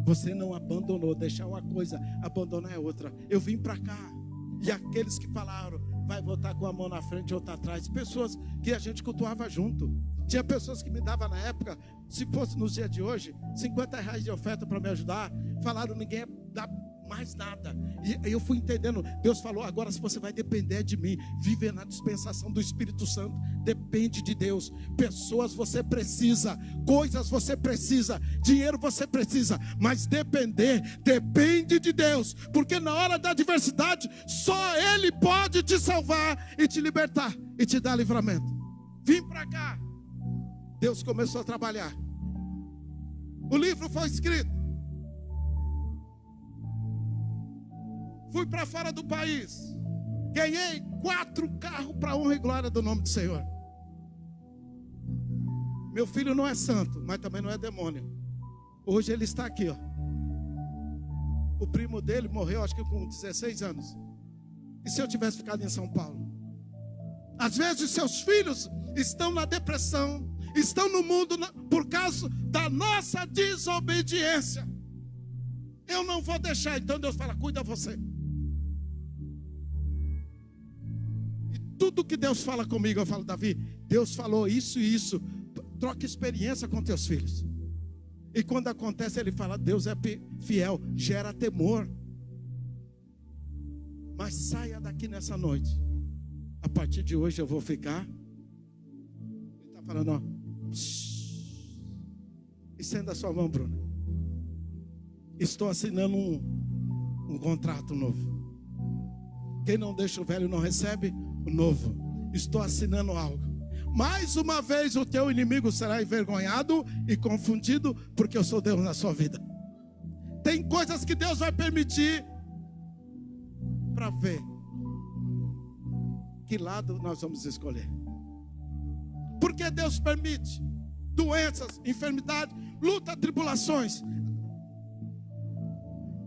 Você não abandonou. Deixar uma coisa, abandonar é outra. Eu vim para cá e aqueles que falaram, vai botar com a mão na frente, outra atrás, pessoas que a gente cultuava junto. Tinha pessoas que me davam na época, se fosse nos dias de hoje, R$50 de oferta para me ajudar. Falaram, ninguém dá mais nada. E eu fui entendendo. Deus falou, agora se você vai depender de mim, viver na dispensação do Espírito Santo, depende de Deus. Pessoas você precisa, coisas você precisa, dinheiro você precisa, mas depende de Deus, porque na hora da adversidade só Ele pode te salvar e te libertar e te dar livramento. Vim para cá, Deus começou a trabalhar. O livro foi escrito. Fui para fora do país. Ganhei 4 carros para honra e glória do nome do Senhor. Meu filho não é santo, mas também não é demônio. Hoje ele está aqui, ó. O primo dele morreu, acho que com 16 anos. E se eu tivesse ficado em São Paulo? Às vezes seus filhos estão na depressão, estão no mundo por causa da nossa desobediência. Eu não vou deixar. Então Deus fala, cuida você. E tudo que Deus fala comigo, eu falo, Davi, Deus falou isso e isso. Troca experiência com teus filhos. E quando acontece, ele fala, Deus é fiel, gera temor. Mas saia daqui nessa noite. A partir de hoje eu vou ficar. Ele está falando, ó. Estenda a sua mão, Bruno. Estou assinando um contrato novo. Quem não deixa o velho não recebe o novo. Estou assinando algo. Mais uma vez o teu inimigo será envergonhado e confundido, porque eu sou Deus na sua vida. Tem coisas que Deus vai permitir para ver que lado nós vamos escolher. Porque Deus permite doenças, enfermidade, luta, tribulações.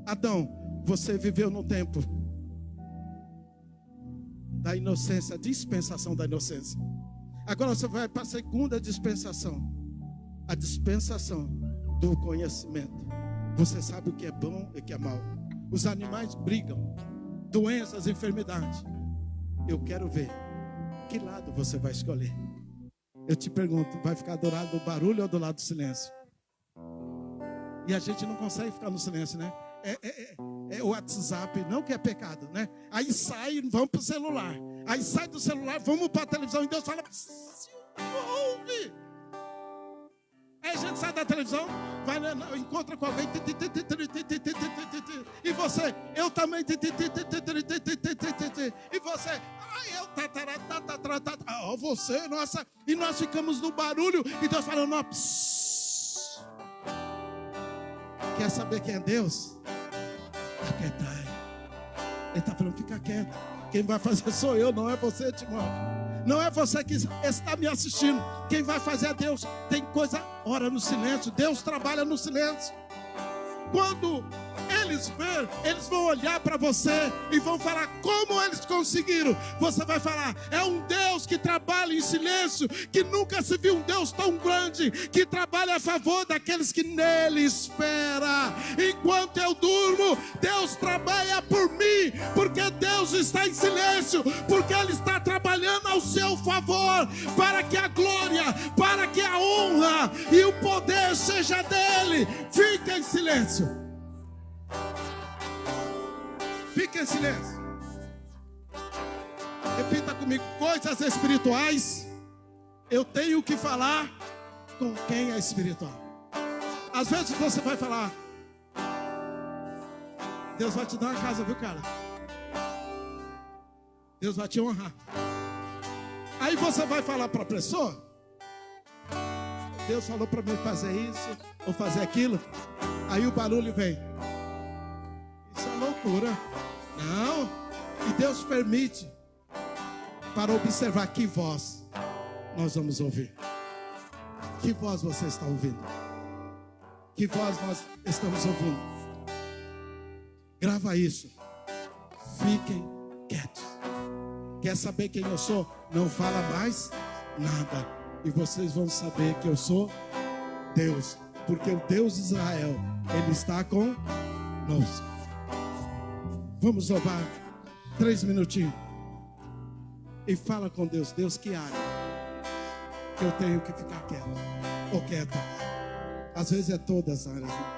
Adão, você viveu no tempo da inocência, dispensação da inocência. Agora você vai para a segunda dispensação, a dispensação do conhecimento. Você sabe o que é bom e o que é mal. Os animais brigam, doenças, enfermidades. Eu quero ver que lado você vai escolher. Eu te pergunto, vai ficar do lado do barulho ou do lado do silêncio? E a gente não consegue ficar no silêncio, né? É o WhatsApp, não que é pecado, né? Aí sai, vamos para o celular. Aí sai do celular, vamos para a televisão. E Deus fala, ouve. Aí a gente sai da televisão, vai, encontra com alguém. E você, eu também. E você, eu. Você, nossa. E nós ficamos no barulho. E Deus fala, não. Quer saber quem é Deus? Aquietai. Ele está falando, fica quieto. Quem vai fazer sou eu, não é você, Timóteo. Não é você que está me assistindo. Quem vai fazer é Deus. Tem coisa, ora no silêncio. Deus trabalha no silêncio. Quando eles verem, eles vão olhar para você e vão falar como eles conseguiram. Você vai falar, é um Deus que trabalha em silêncio, que nunca se viu um Deus tão grande, que trabalha a favor daqueles que nele esperam. Enquanto eu durmo, Deus trabalha por mim, porque Deus está em silêncio, porque Ele está trabalhando ao seu favor, para que a glória, para que a honra e o poder seja dele. Fica em silêncio. Fica em silêncio. Repita comigo, coisas espirituais eu tenho que falar com quem é espiritual. Às vezes você vai falar, Deus vai te dar uma casa, viu, cara? Deus vai te honrar. Aí você vai falar para a pessoa, Deus falou para mim fazer isso ou fazer aquilo. Aí o barulho vem, isso é loucura. Não. E Deus permite para observar que voz nós vamos ouvir. Que voz você está ouvindo? Que voz nós estamos ouvindo? Grava isso. Fiquem quietos. Quer saber quem eu sou? Não fala mais nada. E vocês vão saber que eu sou Deus. Porque o Deus de Israel, Ele está conosco. Vamos louvar 3 minutinhos. E fala com Deus. Deus, que área que eu tenho que ficar quieto ou quieta? Às vezes é todas as áreas, né?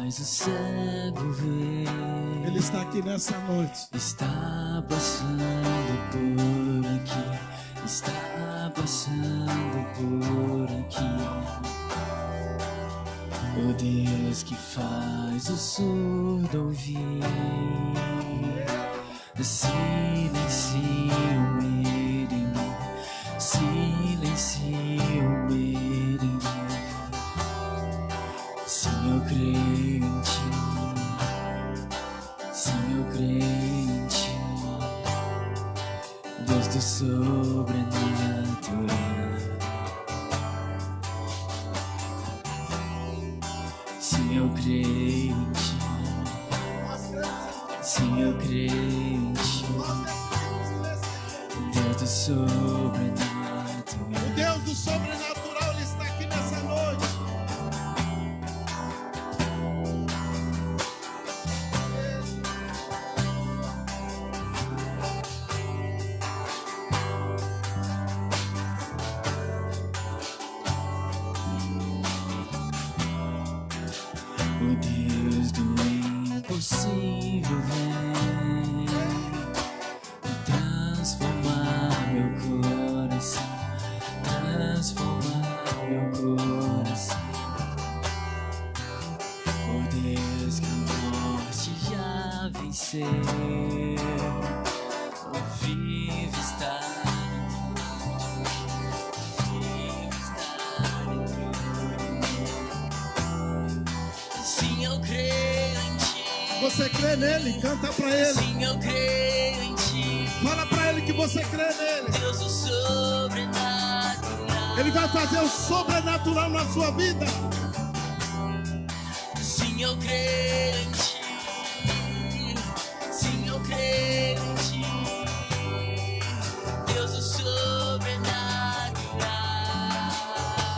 O cego vê. Ele está aqui nessa noite. Está passando por aqui. Está passando por aqui. O Deus que faz o surdo ouvir. Silencia o medo em mim. Silencia o medo em mim. Sim, eu creio em ti. Sim, eu creio em ti. Deus do sobrenatural. Sim, eu creio em ti. Sim, eu creio em ti. Deus do sobrenatural. O Deus do sobrenatural, Ele está aqui nessa noite. O Deus do impossível vem transformar meu coração, transformar meu coração. O Deus que a morte já venceu, o vivo está Você crê nele? Canta pra ele. Sim, eu creio em ti. Fala pra ele que você crê nele. Deus do sobrenatural. Ele vai fazer o sobrenatural na sua vida. Sim, eu creio em ti. Sim, eu creio em ti. Deus do sobrenatural.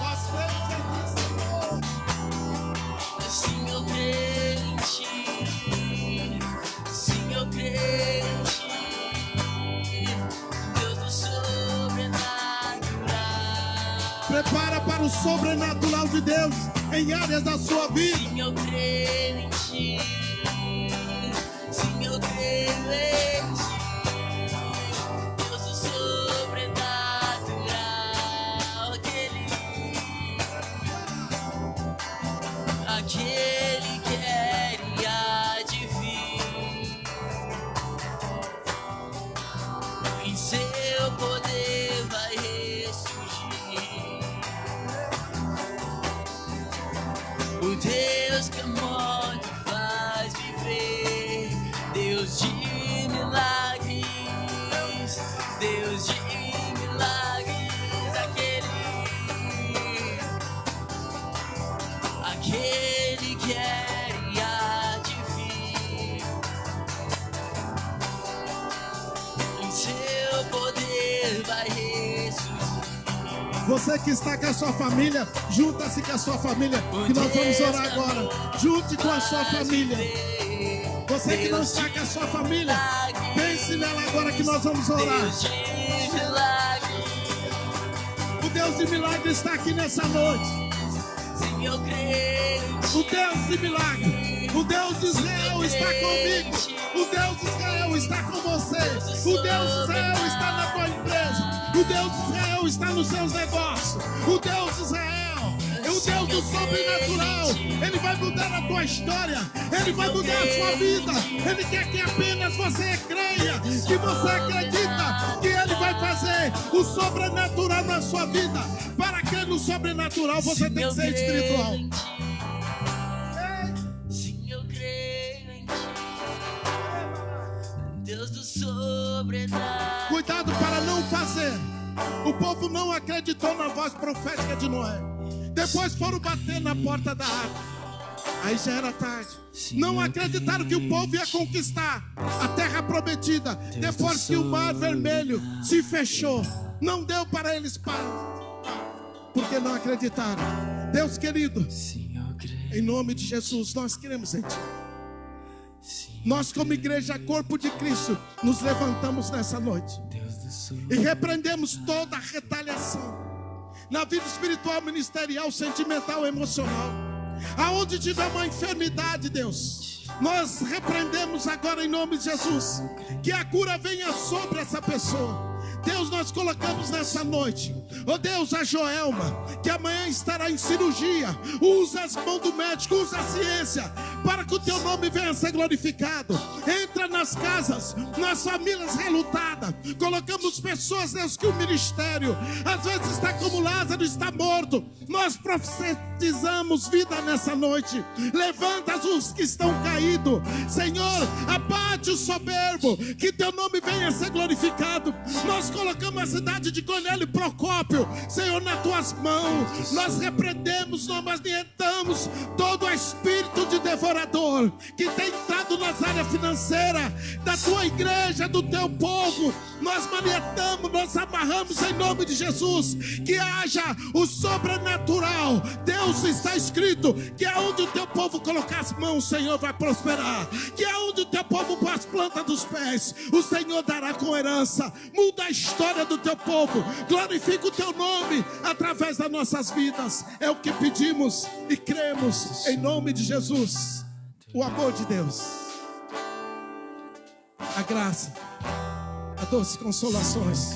Nós cremos em ti, Senhor. Sim, eu creio em ti. Sim, eu creio em ti. Deus do sobrenatural. Prepara para o sobrenatural de Deus em áreas da sua vida. Sim, eu creio em ti. Sim, eu creio em ti. Deus do sobrenatural. Aquele que era e há de vir. Em seu poder vai ressurgir. O Deus que a morte faz viver, Deus de milagres, Deus de milagres, aquele que era e há de vir, em seu poder vai ressurgir. Você que está com a sua família, junta-se com a sua família, que nós vamos orar agora. Junte com a sua família. Você que não está com a sua família, pense nela agora que nós vamos orar. Deus de milagres, O Deus de milagre está aqui nessa noite. sim, eu creio em ti. O Deus de milagre, o Deus de Israel está comigo. O Deus de Israel está com você. O Deus de Israel está na tua empresa. O Deus de Israel está nos seus negócios. O Deus de Israel é o Deus do sobrenatural. Ele vai mudar a tua história. Ele vai mudar a sua vida. Ele quer que apenas você creia, que você acredita que Ele vai fazer o sobrenatural na sua vida. Para crer no sobrenatural, você tem que ser espiritual. Sim, eu creio em ti. Deus do sobrenatural. Cuidado para não fazer. O povo não acreditou na voz profética de Noé. Depois foram bater na porta da arca. Aí já era tarde. Não acreditaram que o povo ia conquistar a terra prometida. Depois que o mar vermelho se fechou, não deu para eles parar, porque não acreditaram. Deus querido, Sim, eu creio. em nome de Jesus, nós cremos em Ti. Nós como igreja, corpo de Cristo, nos levantamos nessa noite Deus do e sobrenatural. repreendemos toda a retaliação na vida espiritual, ministerial, sentimental, emocional. Aonde tiver uma enfermidade, Deus, nós repreendemos agora em nome de Jesus, que a cura venha sobre essa pessoa. Deus, nós colocamos nessa noite, ó Deus, a Joelma, que amanhã estará em cirurgia. Usa as mãos do médico, usa a ciência, para que o teu nome venha a ser glorificado. Entra nas casas, nas famílias relutadas. Colocamos pessoas, Deus, que o ministério às vezes está como Lázaro, está morto. Nós profetizamos vida nessa noite. Levanta os que estão caídos, Senhor, abate o soberbo, que teu nome venha a ser glorificado. Nós colocamos a cidade de Cornélio e Procópio, Senhor, nas tuas mãos. Nós repreendemos, nós manietamos todo o espírito de devorador que tem entrado nas áreas financeiras da tua igreja, do teu povo. Nós manietamos, nós amarramos em nome de Jesus, que haja o sobrenatural. Deus, está escrito que aonde o teu povo colocar as mãos, o Senhor vai prosperar. Que aonde o teu povo pôr as plantas dos pés, o Senhor dará com herança. Muda a história do teu povo, glorifica o teu nome através das nossas vidas. É o que pedimos e cremos em nome de Jesus. O amor de Deus, a graça, a doce consolações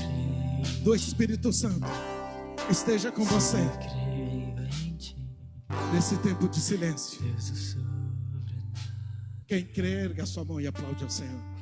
do Espírito Santo esteja com você nesse tempo de silêncio. Quem crê, erga a sua mão e aplaude ao Senhor.